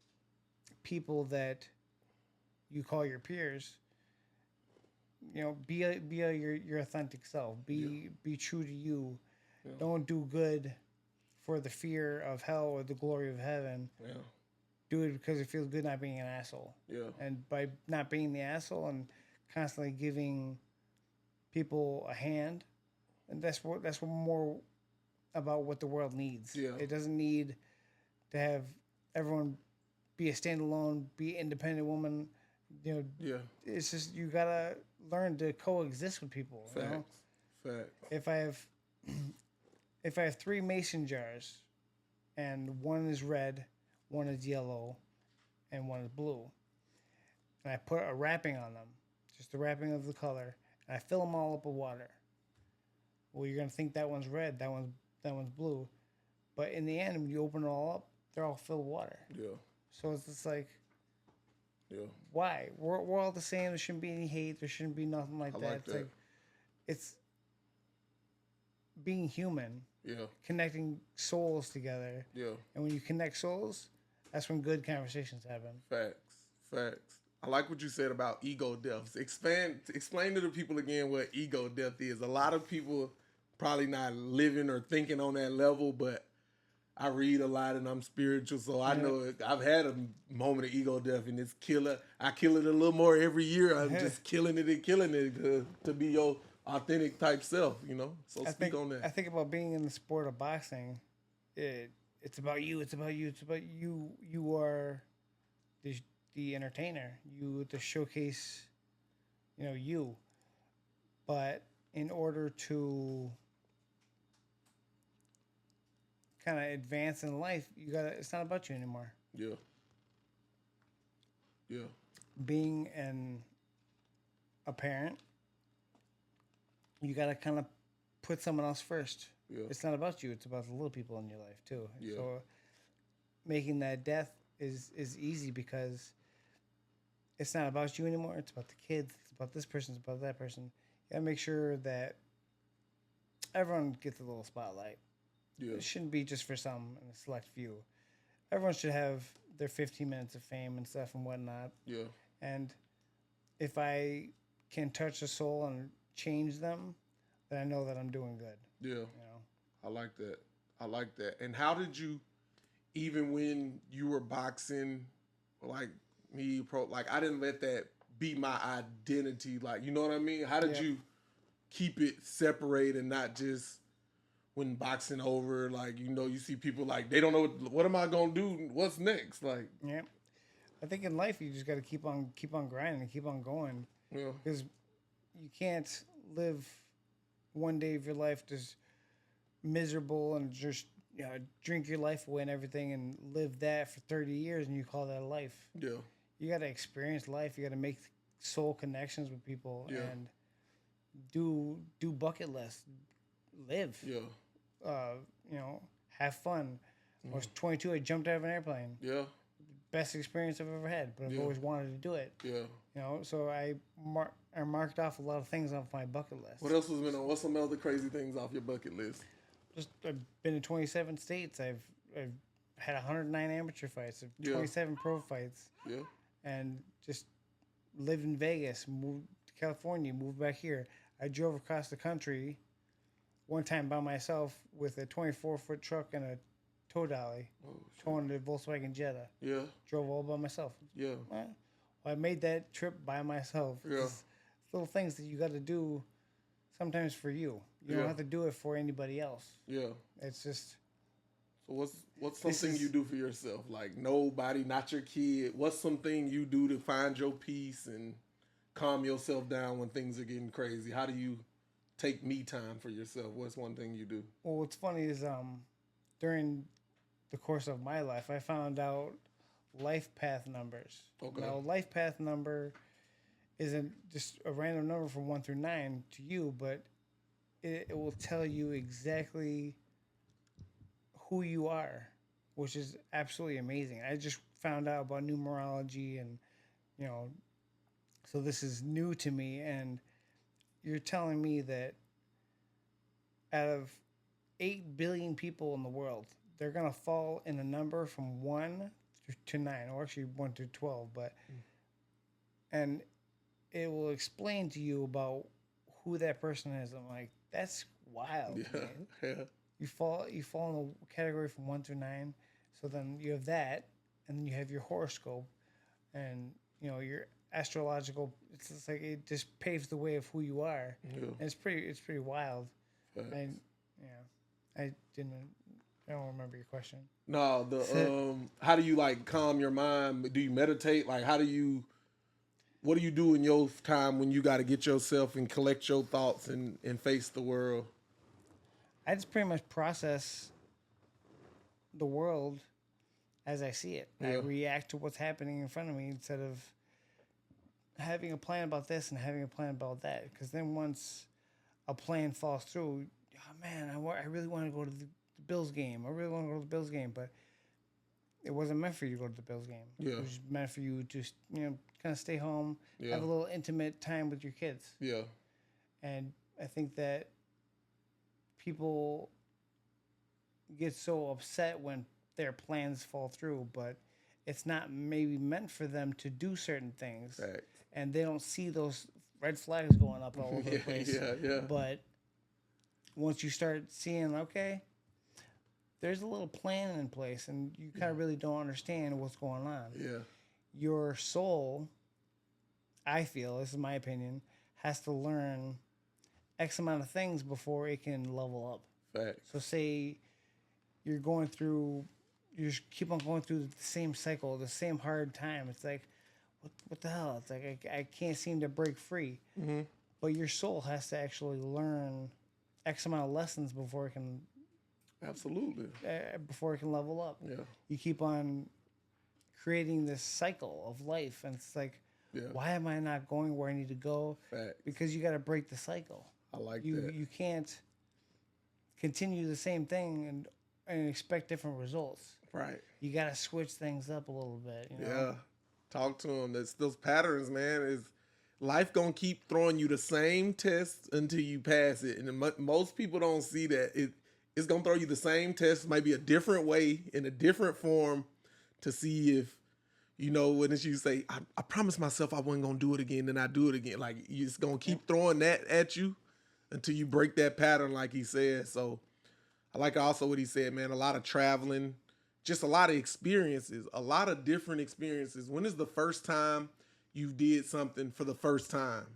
people that you call your peers, be your authentic self. Be true to you. Yeah. Don't do good for the fear of hell or the glory of heaven. yeah, Do it because it feels good not being an asshole. yeah, And by not being the asshole and constantly giving people a hand, and that's what more about what the world needs. Yeah. It doesn't need to have everyone be a standalone, be an independent woman. yeah. It's just you gotta learn to coexist with people. Facts, facts. If I have 3 mason jars, and one is red, one is yellow, and one is blue, and I put a wrapping on them, just the wrapping of the color, and I fill them all up with water. Well, you're gonna think that one's red, that one's blue, but in the end, when you open it all up, they're all filled with water. Yeah, So it's just like, yeah. why? We're all the same. There shouldn't be any hate. There shouldn't be nothing like I that. like It's that. like it's being human, Yeah, connecting souls together. yeah. And when you connect souls, that's when good conversations happen. Facts, facts. I like what you said about ego deaths. Explain to the people again what ego death is. A lot of people probably not living or thinking on that level, but I read a lot and I'm spiritual, so I know it. I've had a moment of ego death, and it's killer. I kill it a little more every year. I'm just killing it and killing it to be your authentic type self, So speak on that. I think about being in the sport of boxing. It's about you. It's about you. It's about you. You are the entertainer. You to showcase, you. But in order to kind of advance in life, it's not about you anymore. Yeah. Yeah. Being a parent, you gotta kind of put someone else first. Yeah. It's not about you. It's about the little people in your life too. Yeah. So making that death is easy because it's not about you anymore. It's about the kids. It's about this person. It's about that person. You gotta make sure that everyone gets a little spotlight. Yeah. It shouldn't be just for some and a select few. Everyone should have their 15 minutes of fame and stuff and whatnot. Yeah. And if I can touch a soul and change them, then I know that I'm doing good. Yeah. You know? I like that. I like that. And how did you, even when you were boxing, like me, like I didn't let that be my identity. Like, you know what I mean? How did you keep it separate and not just when boxing over, like, you know, you see people like, they don't know, what am I going to do? What's next? Like, yeah. I think in life, you just got to keep on grinding and keep on going. yeah. Because you can't live one day of your life just miserable and just drink your life away and everything and live that for 30 years and you call that a life. Yeah. You got to experience life. You got to make soul connections with people and do bucket lists. Live. Yeah. You know, have fun. I was 22. I jumped out of an airplane. Yeah. Best experience I've ever had, but I've always wanted to do it. Yeah. You know, so I marked off a lot of things off my bucket list. What else has been on? What's some other crazy things off your bucket list? Just I've been in 27 states. I've had 109 amateur fights, 27 pro fights. Yeah. And just lived in Vegas, moved to California, moved back here. I drove across the country one time by myself with a 24-foot truck and a tow dolly, towing the Volkswagen Jetta. Yeah. Drove all by myself. Yeah. Well, I made that trip by myself. Yeah. It's little things that you got to do sometimes for you. You don't have to do it for anybody else. Yeah. It's just... So what's something you do for yourself? Like nobody, not your kid. What's something you do to find your peace and calm yourself down when things are getting crazy? How do you take me time for yourself? What's one thing you do? Well, what's funny is during the course of my life, I found out life path numbers. Okay. Now, life path number isn't just a random number from 1 through 9 to you, but it will tell you exactly who you are, which is absolutely amazing. I just found out about numerology and, you know, so this is new to me. And you're telling me that out of 8 billion people in the world, they're going to fall in a number from 1 to 9, or actually 1 to 12, but and it will explain to you about who that person is. I'm like, that's wild. Yeah, man. yeah. You fall in the category from 1 through 9. So then you have that, and then you have your horoscope, and you know your astrological. It's just like it just paves the way of who you are. Yeah. And it's pretty wild. Facts. I don't remember your question. No, how do you like calm your mind? Do you meditate? Like what do you do in your time when you got to get yourself and collect your thoughts and face the world? I just pretty much process the world as I see it. Yeah. I react to what's happening in front of me instead of having a plan about this and having a plan about that. Because then once a plan falls through, oh man, I really want to go to the Bills game. I really want to go to the Bills game, but it wasn't meant for you to go to the Bills game. Yeah. It was meant for you to just, kind of stay home, Yeah. have a little intimate time with your kids. Yeah. And I think that people get so upset when their plans fall through, but it's not maybe meant for them to do certain things. Facts. And they don't see those red flags going up all over the place. Yeah. But once you start seeing, okay, there's a little plan in place, and you kind of really don't understand what's going on. Yeah. Your soul, I feel, this is my opinion, has to learn X amount of things before it can level up. Facts. So say you just keep on going through the same cycle, the same hard time. It's like, what the hell? It's like I can't seem to break free. Mm-hmm. But your soul has to actually learn X amount of lessons before it can Absolutely. Before it can level up. Yeah. You keep on creating this cycle of life, and it's like, why am I not going where I need to go? Facts. Because you got to break the cycle. I like you. that. You can't continue the same thing and expect different results. Right. You got to switch things up a little bit. You know? Yeah. Talk to them. That's those patterns, man. Is life gonna keep throwing you the same test until you pass it? And most people don't see that it's gonna throw you the same test, maybe a different way in a different form, to see if, when it's you say, I promised myself I wasn't going to do it again, then I do it again. Like, you just going to keep throwing that at you until you break that pattern, like he said. So I like also what he said, man, a lot of traveling, just a lot of experiences, a lot of different experiences. When is the first time you did something for the first time?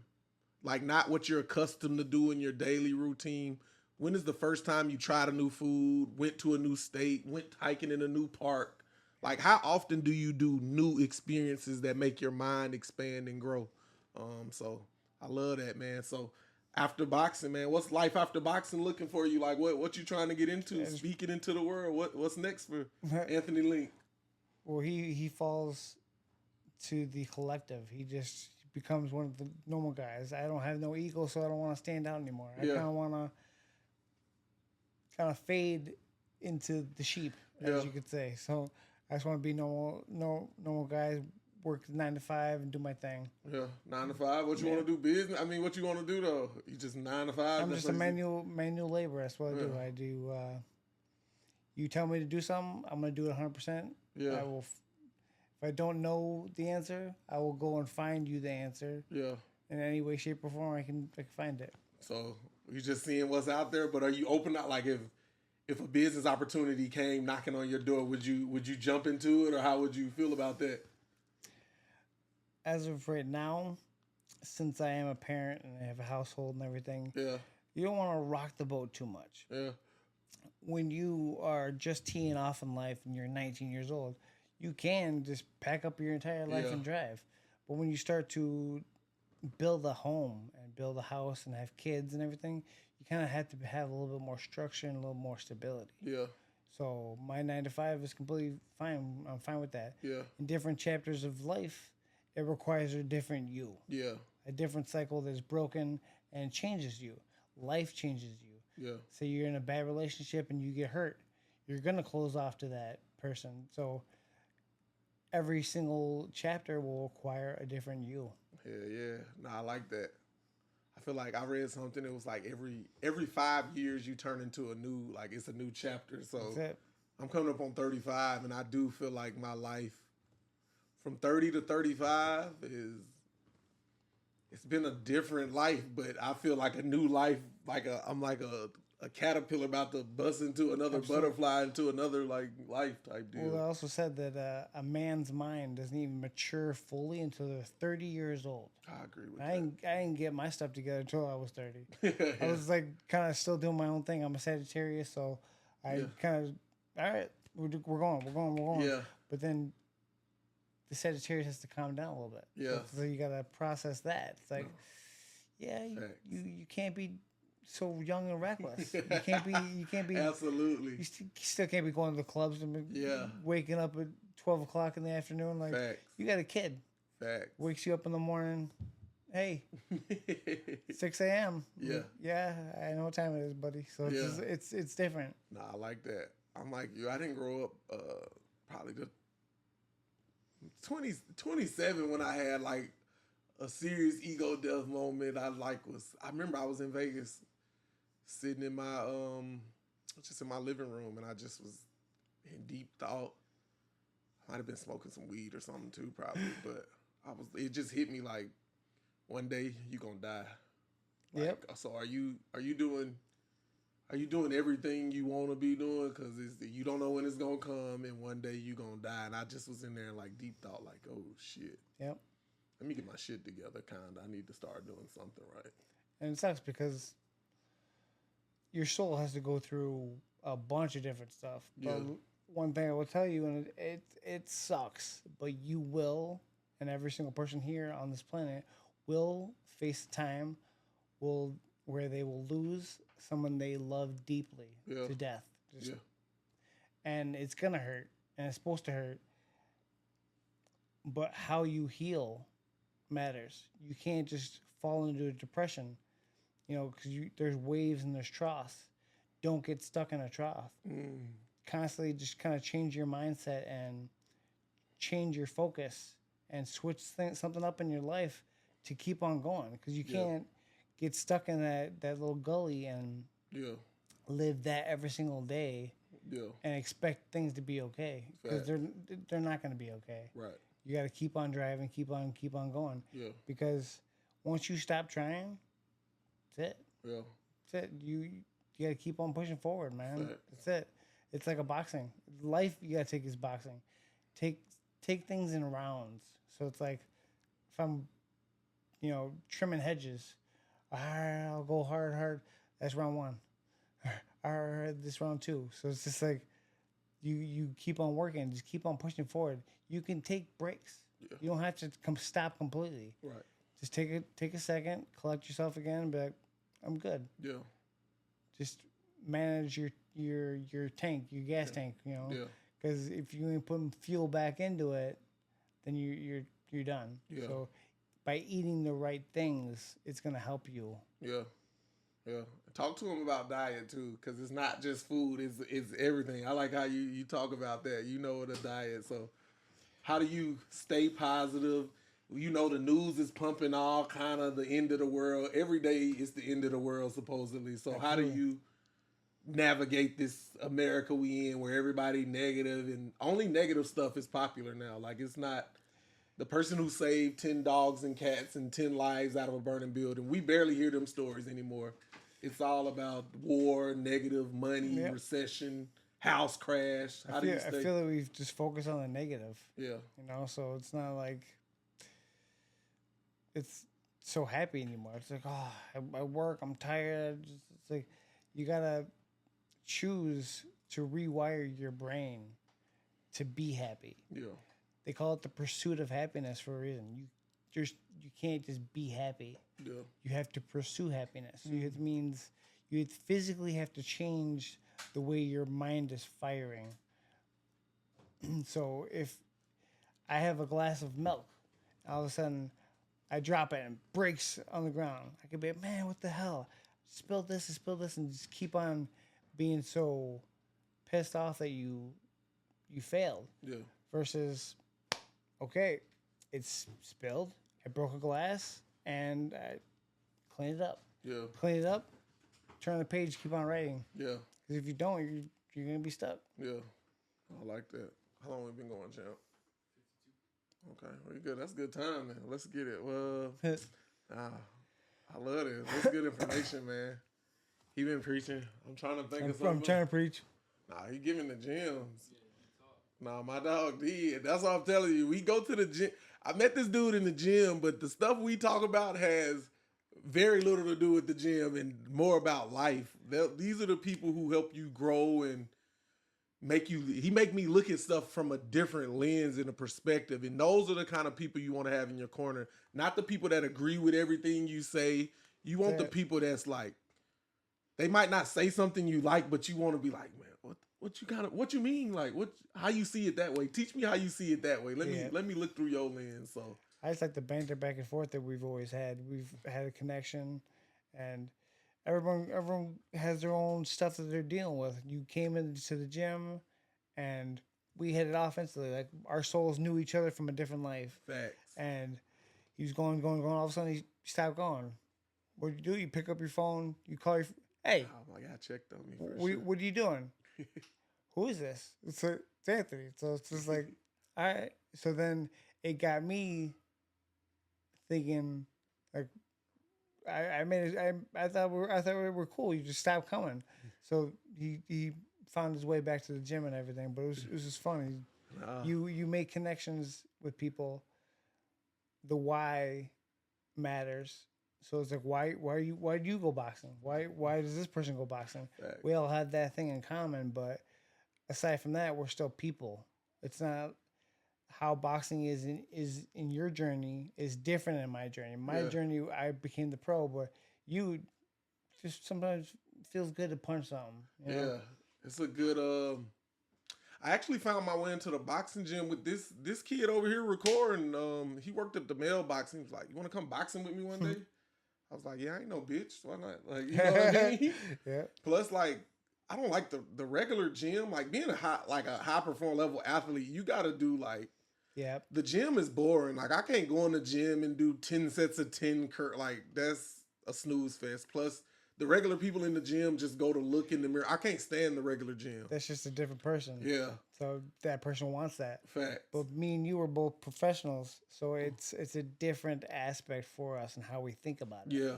Like, not what you're accustomed to do in your daily routine. When is the first time you tried a new food, went to a new state, went hiking in a new park? Like, how often do you do new experiences that make your mind expand and grow? So I love that, man. So after boxing, man, what's life after boxing looking for you? Like, what you trying to get into? Speaking into the world. What's next for Anthony Lenk? Well, he falls to the collective. He just becomes one of the normal guys. I don't have no ego, so I don't want to stand out anymore. I kind of want to fade into the sheep, as you could say. So I just want to be normal guys, work 9 to 5 and do my thing. Yeah, 9 to 5. What you want to do? Business? I mean, what you want to do though? You just 9 to 5. I'm just a manual labor. That's what I do. I do. You tell me to do something, I'm gonna do it 100%. Yeah. I will. If I don't know the answer, I will go and find you the answer. Yeah. In any way, shape, or form, I can find it. So you just seeing what's out there, but are you open up? Like, if a business opportunity came knocking on your door, would you jump into it, or how would you feel about that? As of right now, since I am a parent and I have a household and everything, you don't want to rock the boat too much. Yeah. When you are just teeing off in life and you're 19 years old, you can just pack up your entire life and drive. But when you start to build a home and build a house and have kids and everything, you kind of have to have a little bit more structure and a little more stability. Yeah. So my 9 to 5 is completely fine. I'm fine with that. Yeah. In different chapters of life, it requires a different you. Yeah. A different cycle that's broken and changes you. Life changes you. Yeah. So you're in a bad relationship and you get hurt. You're going to close off to that person. So every single chapter will require a different you. Yeah. No, I like that. I feel like I read something. It was like every 5 years you turn into a new, like it's a new chapter. So I'm coming up on 35, and I do feel like my life from 30 to 35 it's been a different life, but I feel like a new life. I'm like a caterpillar about to bust into another butterfly into another like life type deal. Well, I also said that a man's mind doesn't even mature fully until they're 30 years old. I agree with that. I didn't get my stuff together until I was 30. I was like kind of still doing my own thing. I'm a Sagittarius, so I kind of, all right, we're going. Yeah. But then the Sagittarius has to calm down a little bit. Yeah. So you got to process that. It's like, you can't be so young and reckless. You can't be absolutely. You still can't be going to the clubs and waking up at 12 o'clock in the afternoon. Like, you got a kid. Facts. Wakes you up in the morning. Hey, 6 a.m. Yeah, I know what time it is, buddy. So it's different. Nah, I like that. I'm like you. I didn't grow up probably the 27 when I had like a serious ego death moment. I remember I was in Vegas sitting in my just in my living room, and I just was in deep thought. Might have been smoking some weed or something too, probably, but it just hit me like one day you gonna die. Like, so are you doing everything you want to be doing? Because you don't know when it's gonna come, and one day you gonna die. And I just was in there in like deep thought, like, oh shit. Yep. Let me get my shit together. I need to start doing something right. And it sucks because your soul has to go through a bunch of different stuff. But one thing I will tell you, and it sucks, but you will, and every single person here on this planet will face a time where they will lose someone they love deeply to death. And it's going to hurt, and it's supposed to hurt. But how you heal matters. You can't just fall into a depression, because there's waves and there's troughs. Don't get stuck in a trough. Constantly just kind of change your mindset and change your focus and switch something up in your life to keep on going, because you can't get stuck in that little gully and live that every single day. Yeah. and expect things to be okay, because they're not going to be okay. Right. You got to keep on driving, keep on going, Yeah. because once you stop trying, that's it. Yeah. That's it. You got to keep on pushing forward, man. Fact. That's it. It's like a boxing. Life you got to take is boxing. Take take things in rounds. So it's like if I'm, trimming hedges, all right, I'll go hard. That's round one. All right, this round two. So it's just like you keep on working, just keep on pushing forward. You can take breaks. Yeah. You don't have to stop completely. Right. Just take a second, collect yourself again, and be like, I'm good. Yeah. Just manage your tank, your gas tank. Yeah. Because if you ain't putting fuel back into it, then you're done. Yeah. So by eating the right things, it's gonna help you. Yeah. Yeah. Talk to him about diet too, because it's not just food; it's everything. I like how you talk about that. You know, the diet. So, how do you stay positive? You know, the news is pumping all kind of the end of the world. Every day is the end of the world, supposedly. So, how do you navigate this America we in, where everybody negative and only negative stuff is popular now? Like, it's not the person who saved 10 dogs and cats and 10 lives out of a burning building. We barely hear them stories anymore. It's all about war, negative, money, recession, house crash. How do you stay? I feel like we've just focused on the negative. Yeah. So it's not like it's so happy anymore. It's like, I work, I'm tired. It's like you gotta choose to rewire your brain to be happy. Yeah. They call it the pursuit of happiness for a reason. You can't just be happy. Yeah. You have to pursue happiness. It means you physically have to change the way your mind is firing. So if I have a glass of milk, all of a sudden I drop it and it breaks on the ground, I could be like, man, what the hell? Spilled this, and just keep on being so pissed off that you failed. Yeah. Versus, okay, it's spilled. I broke a glass and I cleaned it up. Yeah. Clean it up, turn the page, keep on writing. Yeah. Because if you don't, you're going to be stuck. Yeah. I like that. How long we been going, champ? 52. Okay. Well, good. That's a good time, man. Let's get it. Well, I love this. That's good information, man. He been preaching. I'm trying to think of something. I'm trying to preach. Nah, he giving the gems. Nah, my dog did. That's what I'm telling you. We go to the gym. I met this dude in the gym, but the stuff we talk about has very little to do with the gym and more about life. These are the people who help you grow and he make me look at stuff from a different lens and a perspective. And those are the kind of people you want to have in your corner. Not the people that agree with everything you say. You want the people that's like, they might not say something you like, but you want to be like, man, what you mean? Like, how you see it that way? Teach me how you see it that way. Let me look through your lens. So I just like the banter back and forth that we've always had. We've had a connection, and everyone has their own stuff that they're dealing with. You came into the gym, and we hit it off instantly. Like our souls knew each other from a different life. Facts. And he was going. All of a sudden, he stopped going. What do? You pick up your phone. You call your. Hey. Oh my God! Checked on me. What are you doing? Who is this? It's Anthony. So it's just like, all right. So then it got me thinking, like, I thought we were cool. You just stopped coming. So he found his way back to the gym and everything. But it was just funny. You make connections with people. The why matters. So it's like, why do you go boxing? Why does this person go boxing? Right. We all had that thing in common, but aside from that, we're still people. It's not how boxing is in your journey is different in my journey. My journey, I became the pro, but you just sometimes feels good to punch something. You know? Yeah, it's a good. I actually found my way into the boxing gym with this kid over here recording. He worked at the mailbox. And he was like, "You want to come boxing with me one day?" I was like, "Yeah, I ain't no bitch. Why not?" Like, you know what I mean? Yeah. Plus, like, I don't like the regular gym. Like, being a high performance level athlete, you got to do like. Yeah. The gym is boring. Like, I can't go in the gym and do 10 sets of 10 like, that's a snooze fest. Plus, the regular people in the gym just go to look in the mirror. I can't stand the regular gym. That's just a different person. Yeah, So that person wants that. facts. But me and you are both professionals, so it's a different aspect for us and how we think about it. Yeah,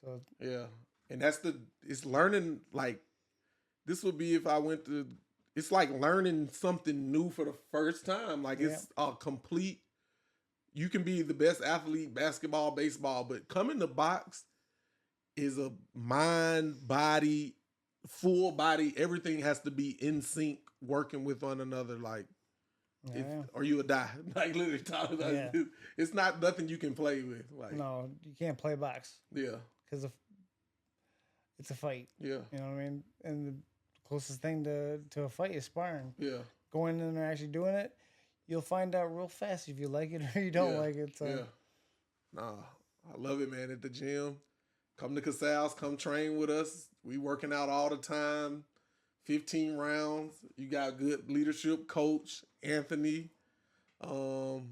So yeah, and it's learning. Like this would be if I went to. It's like learning something new for the first time. Like it's a complete. You can be the best athlete, basketball, baseball, but coming to box is a mind, body, full body. Everything has to be in sync, working with one another. Like, or you would die. Like literally, talking about it's not nothing you can play with. Like, no, you can't play box. Yeah, because it's a fight. Yeah, you know what I mean. And the closest thing to a fight is sparring. Yeah, going in and actually doing it, you'll find out real fast if you like it or you don't like it. So. Yeah, nah, I love it, man. At the gym. Come to Casals, come train with us. We working out all the time. 15 rounds. You got good leadership coach, Anthony. Yo, Ant,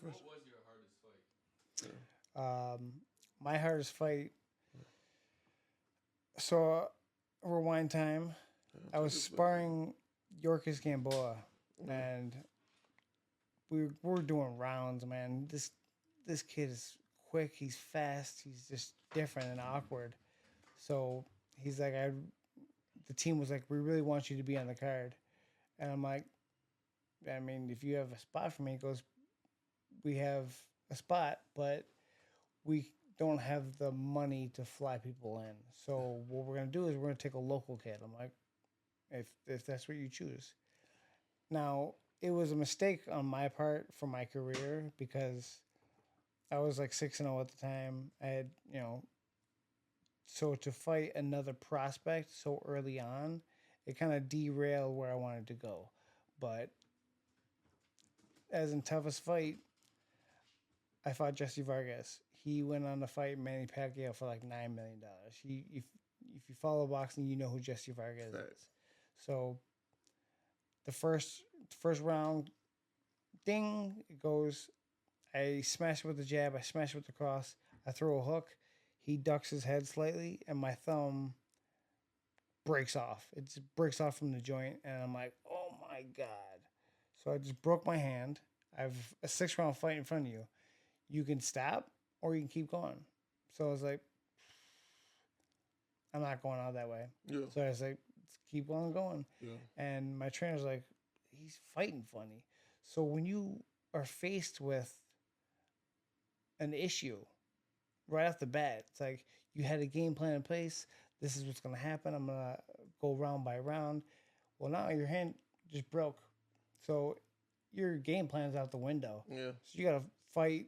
what was your hardest fight? My hardest fight. So, rewind time. I was sparring Yorkis Gamboa, and we were doing rounds, man. This kid is quick, he's fast, he's just different and awkward. So he's like, the team was like, we really want you to be on the card. And I'm like, I mean, if you have a spot for me, he goes, we have a spot, but we don't have the money to fly people in. So what we're going to do is we're going to take a local kid. I'm like, if that's what you choose. Now, it was a mistake on my part for my career because I was like 6-0 at the time. I had, so to fight another prospect so early on, it kind of derailed where I wanted to go. But as in toughest fight, I fought Jesse Vargas. He went on to fight Manny Pacquiao for like $9 million. If you follow boxing, you know who Jesse Vargas is. So the first round, ding, it goes. I smash with the jab. I smash with the cross. I throw a hook. He ducks his head slightly, and my thumb breaks off. It just breaks off from the joint, and I'm like, oh my God. So I just broke my hand. I have a 6-round fight in front of you. You can stop or you can keep going. So I was like, I'm not going out that way. Yeah. So I was like, let's keep on going. Yeah. And my trainer's like, he's fighting funny. So when you are faced with an issue right off the bat, it's like you had a game plan in place. This is what's going to happen. I'm going to go round by round. Well, now your hand just broke. So your game plan's out the window. Yeah. So you got to fight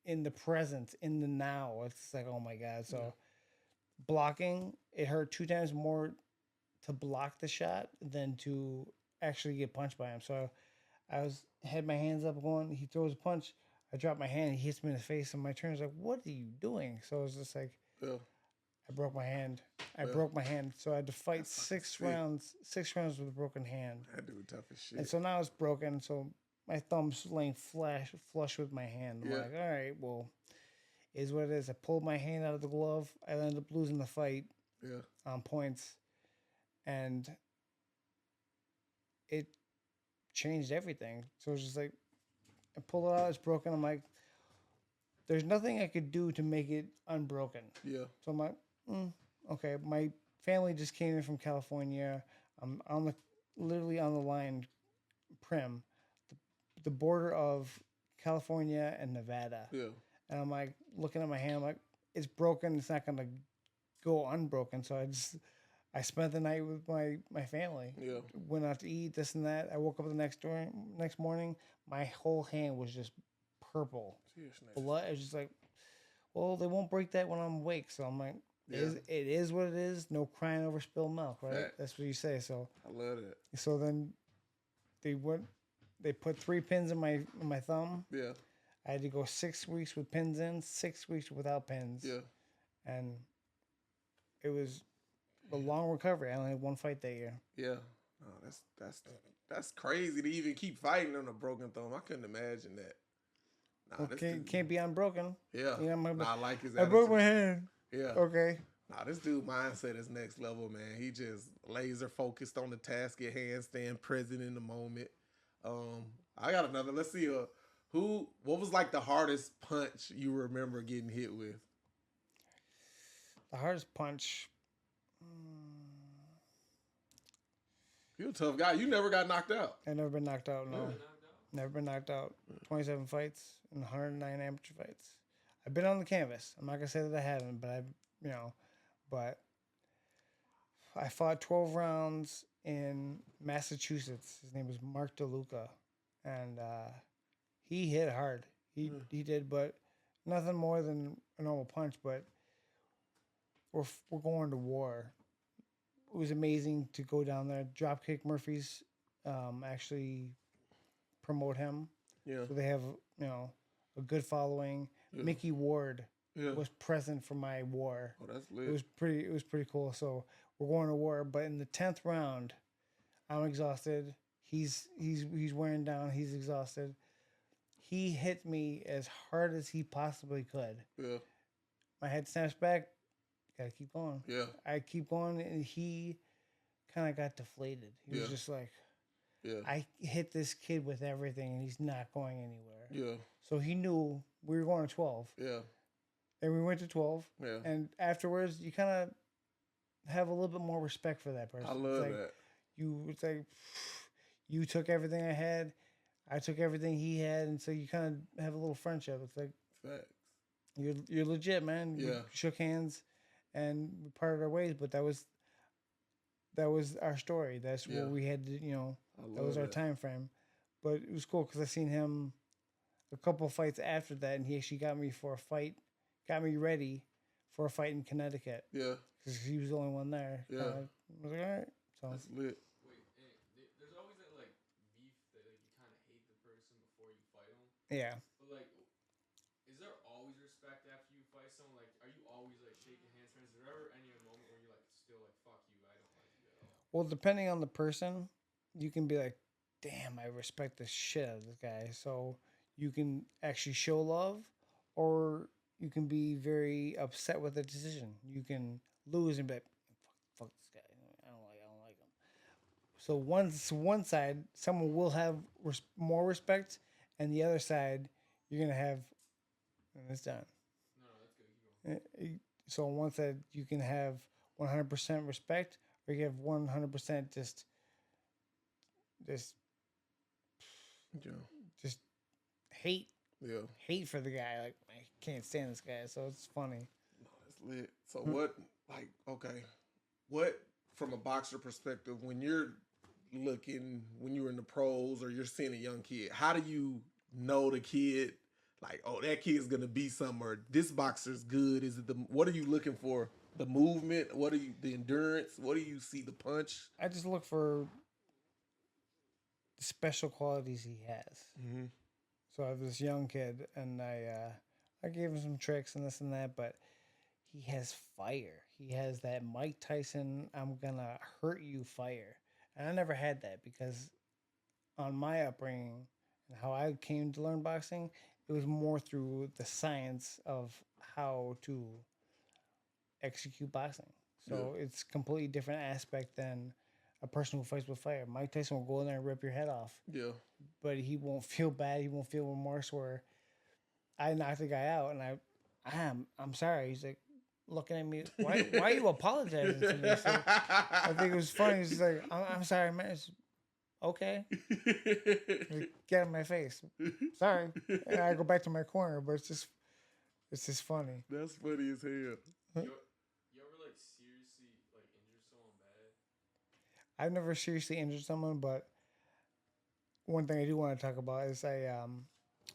in the present, in the now. It's like, oh my God. So blocking, it hurt 2 times more to block the shot than to actually get punched by him. So I had my hands up going. He throws a punch. I drop my hand. He hits me in the face. And my trainer's like, what are you doing? So I was just like, I broke my hand. I broke my hand. So I had to fight 6 rounds with a broken hand. That dude tough as shit. And so now it's broken. So my thumb's laying flush with my hand. I'm like, all right, well, is what it is. I pulled my hand out of the glove. I ended up losing the fight on points. And it changed everything. So it's just like, I pull it out, it's broken. I'm like, there's nothing I could do to make it unbroken. Yeah. So I'm like, okay. My family just came in from California. I'm literally on the line, Prim, the border of California and Nevada. Yeah. And I'm like, looking at my hand, I'm like, it's broken. It's not going to go unbroken. So I spent the night with my family. Yeah. Went out to eat, this and that. I woke up the next morning. My whole hand was just purple. Blood. I was just like, well, they won't break that when I'm awake. So I'm like, it is what it is. No crying over spilled milk, right? Fact. That's what you say. So I love it. So then they put 3 pins in my thumb. Yeah. I had to go 6 weeks with pins in, 6 weeks without pins. Yeah. And it was a long recovery. I only had 1 fight that year. Yeah. Oh, that's crazy to even keep fighting on a broken thumb. I couldn't imagine that. Nah, well, can't be unbroken. Yeah. You know, I like his attitude. I broke my hand. Yeah. Okay. Nah, this dude mindset is next level, man. He just laser focused on the task at hand, staying present in the moment. I got another. Let's see. What was like the hardest punch you remember getting hit with? The hardest punch. You're a tough guy. You never got knocked out. I've never been knocked out. No, Really? never been knocked out. 27 fights and 109 amateur fights. I've been on the canvas. I'm not gonna say that I haven't, but but I fought 12 rounds in Massachusetts. His name was Mark DeLuca, and he hit hard. He did, but nothing more than a normal punch. But we're going to war. It was amazing to go down there. Dropkick Murphys actually promote him. Yeah. So they have, a good following. Yeah. Mickey Ward Yeah. was present for my war. Oh, that's lit. It was pretty cool. So we're going to war, but in the 10th round, I'm exhausted. He's wearing down. He's exhausted. He hit me as hard as he possibly could. Yeah. My head snaps back. Gotta keep going. Yeah. I keep going, and he kind of got deflated. He was just like, yeah. I hit this kid with everything, and he's not going anywhere. Yeah. So he knew we were going to 12. Yeah. And we went to 12. Yeah. And afterwards, you kind of have a little bit more respect for that person. I love that. It's like, you took everything I had, I took everything he had, and so you kind of have a little friendship. It's like, facts. You're legit, man. Yeah. We shook hands, and we parted our ways. But that was our story. That's what we had to, that was our time frame. But it was cool because I seen him a couple of fights after that, and he actually got me ready for a fight in Connecticut. Yeah. Because he was the only one there. Yeah. I was like, all right. So that's lit. Wait, there's always that like beef that like you kind of hate the person before you fight them. yeah. But like, is there always respect after you fight someone? Like, are you always like shaking hands, friends? Is there ever any moment where you're like still like fuck you, I don't like you at all? Well, depending on the person, you can be like, damn, I respect the shit out of this guy. So you can actually show love, or you can be very upset with the decision. You can lose and be like, fuck this guy. I don't like him. So one side, someone will have more respect, and the other side, you're gonna have, and it's done. No, that's good. Keep going. So on one side, you can have 100% respect, or you have 100% just hate. Yeah. Hate for the guy. Like, I can't stand this guy. So it's funny. No, that's lit. So what from a boxer perspective, when you're in the pros or you're seeing a young kid, how do you know the kid, like, oh, that kid's gonna be somewhere, this boxer's good? Is it what are you looking for? The movement? The endurance? What do you see? The punch? I just look for the special qualities he has. Mm-hmm. So I have this young kid, and I gave him some tricks and this and that, but he has fire. He has that Mike Tyson, I'm gonna hurt you fire. And I never had that because on my upbringing and how I came to learn boxing, it was more through the science of how to execute boxing. So it's a completely different aspect than a person who fights with fire. Mike Tyson will go in there and rip your head off. Yeah. But he won't feel bad. He won't feel remorse where I knocked the guy out, and I'm sorry. He's like looking at me. Why are you apologizing to me? So I think it was funny. He's like, I'm sorry, man. It's okay. Like, get out of my face. Sorry. And I go back to my corner, but it's just funny. That's funny as hell. You ever like seriously like injure someone bad? I've never seriously injured someone, but one thing I do want to talk about is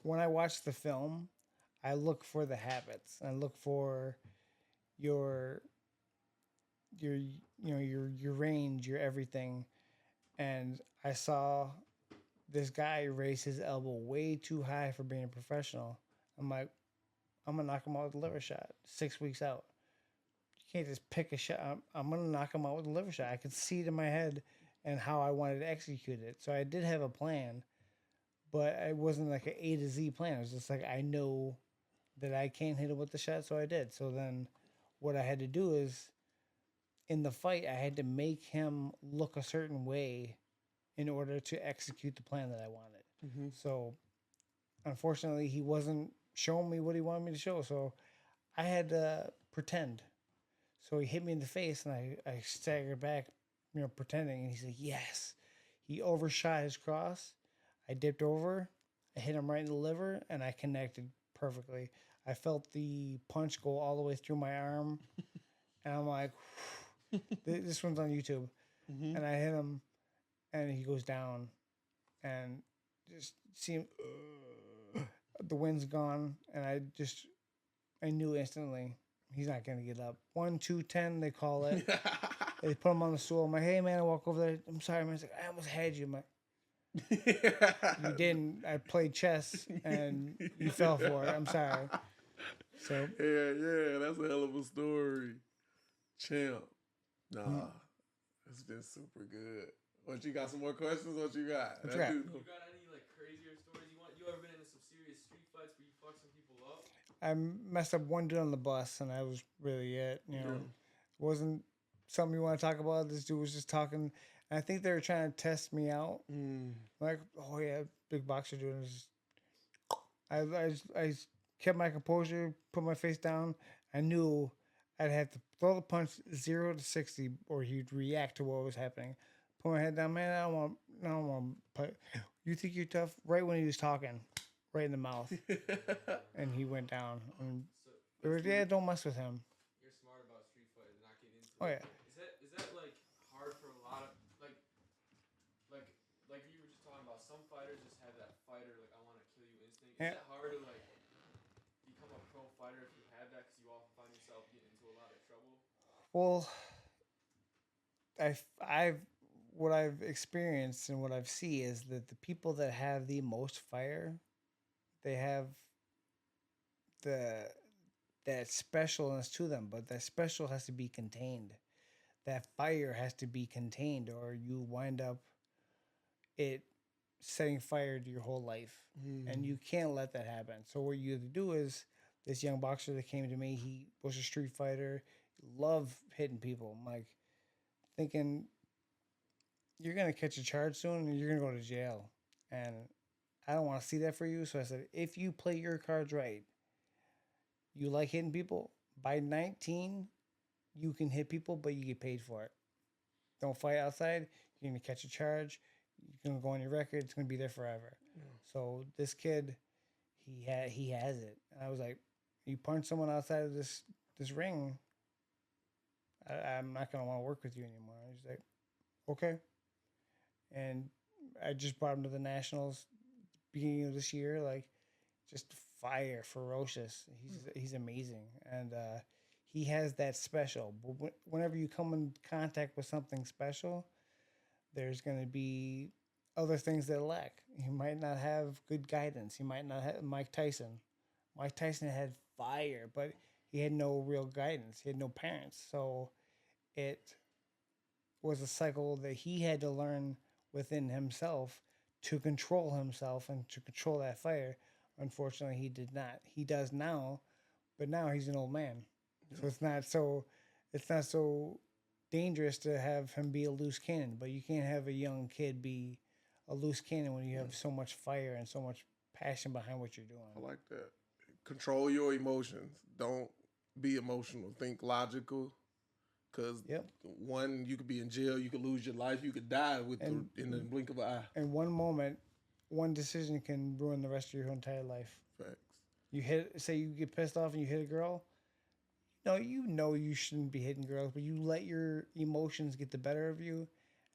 when I watch the film, I look for the habits. I look for your range, your everything. And I saw this guy raise his elbow way too high for being a professional. I'm like, I'm gonna knock him out with a liver shot 6 weeks out. You can't just pick a shot. I'm gonna knock him out with a liver shot. I could see it in my head and how I wanted to execute it. So I did have a plan, but it wasn't like an A to Z plan. It was just like, I know that I can't hit it with the shot, so I did. So then what I had to do is in the fight, I had to make him look a certain way in order to execute the plan that I wanted. Mm-hmm. So, unfortunately, he wasn't showing me what he wanted me to show. So, I had to pretend. So, he hit me in the face and I staggered back, pretending. And he said, yes. He overshot his cross. I dipped over. I hit him right in the liver and I connected perfectly. I felt the punch go all the way through my arm. And I'm like, this one's on YouTube. Mm-hmm. And I hit him and he goes down and just see him, the wind's gone. And I knew instantly he's not going to get up. 1, 2, 10, they call it. They put him on the stool. I'm like, hey, man, I walk over there. I'm sorry, man. He's like, I almost had you. I'm like, you didn't. I played chess and you fell for it. I'm sorry. So yeah, that's a hell of a story. Champ. Nah, it's been super good. What, you got some more questions? What you got? What you got? You got any like crazier stories you want? You ever been in some serious street fights where you fuck some people up? I messed up one dude on the bus, and that was really it. It wasn't something you want to talk about. This dude was just talking. And I think they were trying to test me out. Like, oh yeah, big boxer dude. I kept my composure, put my face down. I knew I'd have to throw the punch 0 to 60, or he'd react to what was happening. Put my head down, man. I don't want. You think you're tough? Right when he was talking, right in the mouth, and he went down. And So, don't mess with him. you're smart about street fighting and not getting into Oh it. yeah. Is that like hard for a lot of like you were just talking about? Some fighters just have that fighter like I want to kill you instinct. Is Yeah. that hard to like become a pro fighter if you have that? Because you often find yourself getting into a lot of trouble. Well, I've what I've experienced and what I've seen is that the people that have the most fire, they have the that specialness to them, but that special has to be contained. That fire has to be contained, or you wind up it setting fire to your whole life, and you can't let that happen. So what you have to do is this young boxer that came to me, he was a street fighter, loved hitting people. I'm like thinking you're gonna catch a charge soon and you're gonna go to jail, and I don't want to see that for you. So I said, if you play your cards right, you like hitting people. By 19, you can hit people, but you get paid for it. Don't fight outside. You're gonna catch a charge. You're gonna go on your record. It's gonna be there forever. So this kid, he has it. And I was like, you punch someone outside of this ring, I'm not gonna want to work with you anymore. He's like, okay. And I just brought him to the Nationals beginning of this year. Like, just fire, ferocious. He's amazing, and he has that special. But whenever you come in contact with something special, there's going to be other things that lack. He might not have good guidance. He might not have Mike Tyson. Mike Tyson had fire, but he had no real guidance. He had no parents. So it was a cycle that he had to learn within himself to control himself and to control that fire. Unfortunately, he did not. He does now, but now he's an old man. So it's not so dangerous to have him be a loose cannon, but you can't have a young kid be a loose cannon when you have so much fire and so much passion behind what you're doing. I like that. Control your emotions. Don't be emotional. Think logical. Because one, you could be in jail, you could lose your life, you could die in the blink of an eye. In one moment, one decision can ruin the rest of your entire life. Facts. Say you get pissed off and you hit a girl. You know you shouldn't be hitting girls, but you let your emotions get the better of you,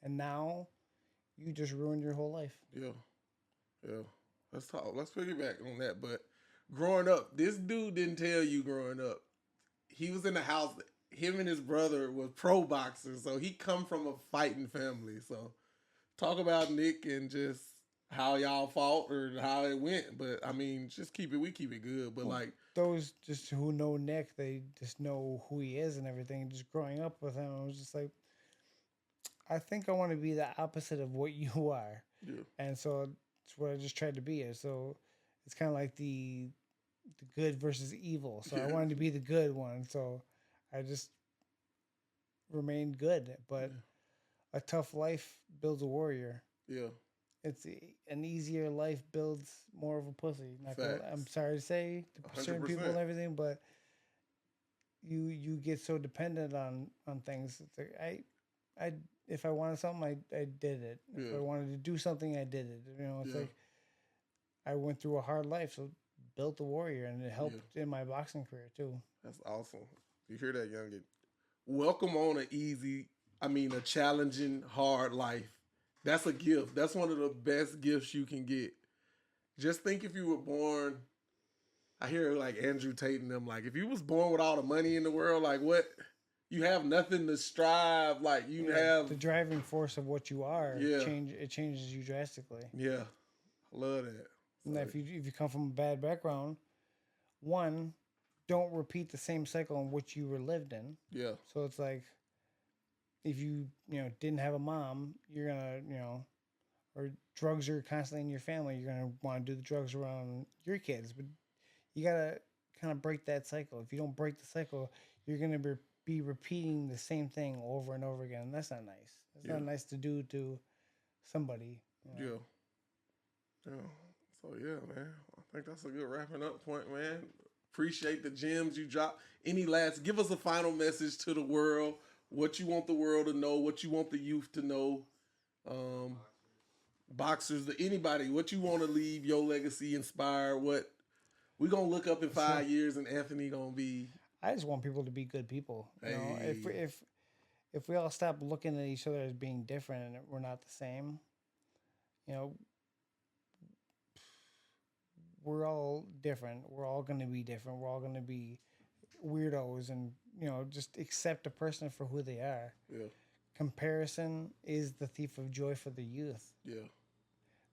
and now you just ruined your whole life. Yeah. Let's talk. Let's piggyback on that. But growing up, this dude didn't tell you growing up. He was in the house. Him and his brother were pro boxers, so he come from a fighting family. So talk about Nick and just how y'all fought or how it went. But I mean, we keep it good. But like those just who know Nick, they just know who he is and everything. Just growing up with him, I was just like, I think I want to be the opposite of what you are. Yeah. And so it's what I just tried to be. So it's kind of like the good versus evil. So I wanted to be the good one. So I just remained good. But a tough life builds a warrior. Yeah. It's an easier life builds more of a pussy. I'm sorry to say to certain people and 100%. everything, but you get so dependent on things. It's like I if I wanted something, I did it. If I wanted to do something, I did it. You know, it's like I went through a hard life, so built a warrior, and it helped in my boxing career too. That's awesome. You hear that, youngin? Welcome on a challenging, hard life. That's a gift. That's one of the best gifts you can get. Just think if you were born, I hear like Andrew Tate and them, like if you was born with all the money in the world, like what? You have nothing to strive, like you have the driving force of what you are. Yeah. It changes you drastically. Yeah, I love that. And if you come from a bad background, one, don't repeat the same cycle in which you were lived in. Yeah. So it's like if you didn't have a mom, you're gonna or drugs are constantly in your family, you're gonna want to do the drugs around your kids. But you gotta kind of break that cycle. If you don't break the cycle, you're gonna be repeating the same thing over and over again. And that's not nice. That's not nice to do to somebody. Yeah. Yeah. So yeah, man. I think that's a good wrapping up point, man. Appreciate the gems you dropped. Give us a final message to the world. What you want the world to know, what you want the youth to know. Boxers, anybody, what you want to leave your legacy inspire, what we gonna look up in 5 years and Anthony gonna be. I just want people to be good people. You know, if we all stop looking at each other as being different and we're not the same, we're all different. We're all going to be different. We're all going to be weirdos, and just accept a person for who they are. Yeah. Comparison is the thief of joy for the youth. Yeah.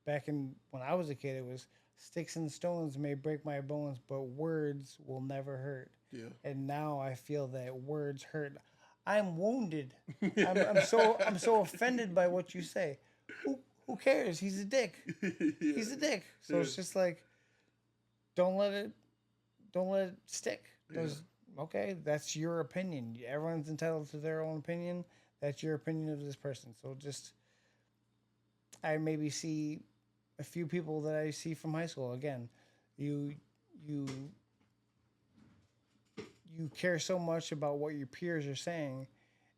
Back when I was a kid, it was sticks and stones may break my bones, but words will never hurt. Yeah. And now I feel that words hurt. I'm wounded. I'm so offended by what you say. Who cares? He's a dick. He's a dick. So it's just like, don't let it stick. Okay, that's your opinion. Everyone's entitled to their own opinion. That's your opinion of this person. So I maybe see a few people that I see from high school. Again, you care so much about what your peers are saying,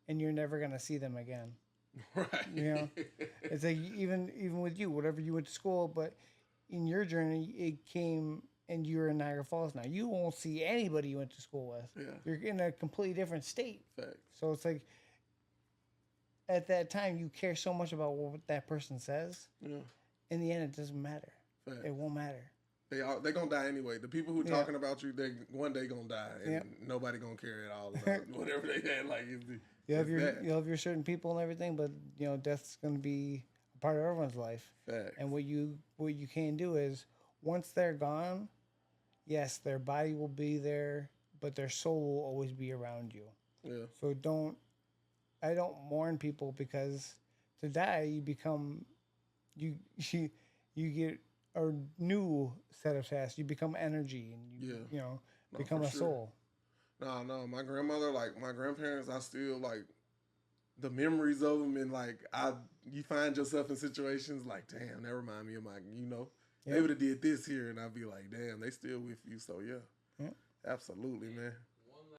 and you're never gonna see them again. Right. It's like even with you, whatever you went to school, but in your journey, it came, and you're in Niagara Falls now. You won't see anybody you went to school with. Yeah. You're in a completely different state. Facts. So it's like, at that time, you care so much about what that person says. Yeah. In the end, it doesn't matter. Facts. It won't matter. They gonna die anyway. The people who talking about you, they one day gonna die, and nobody gonna care at all about whatever they had. Like you have your certain people and everything, but death's gonna be a part of everyone's life. Facts. And what you can do is, once they're gone, yes, their body will be there, but their soul will always be around you. Yeah. So I don't mourn people, because to die you become you get a new set of tasks. You become energy, and you become a soul. No, my grandmother, like my grandparents, I still like the memories of them, and like you find yourself in situations like, damn, that remind me of my, they would have did this here, and I'd be like, damn, they still with you. So yeah. Absolutely, man.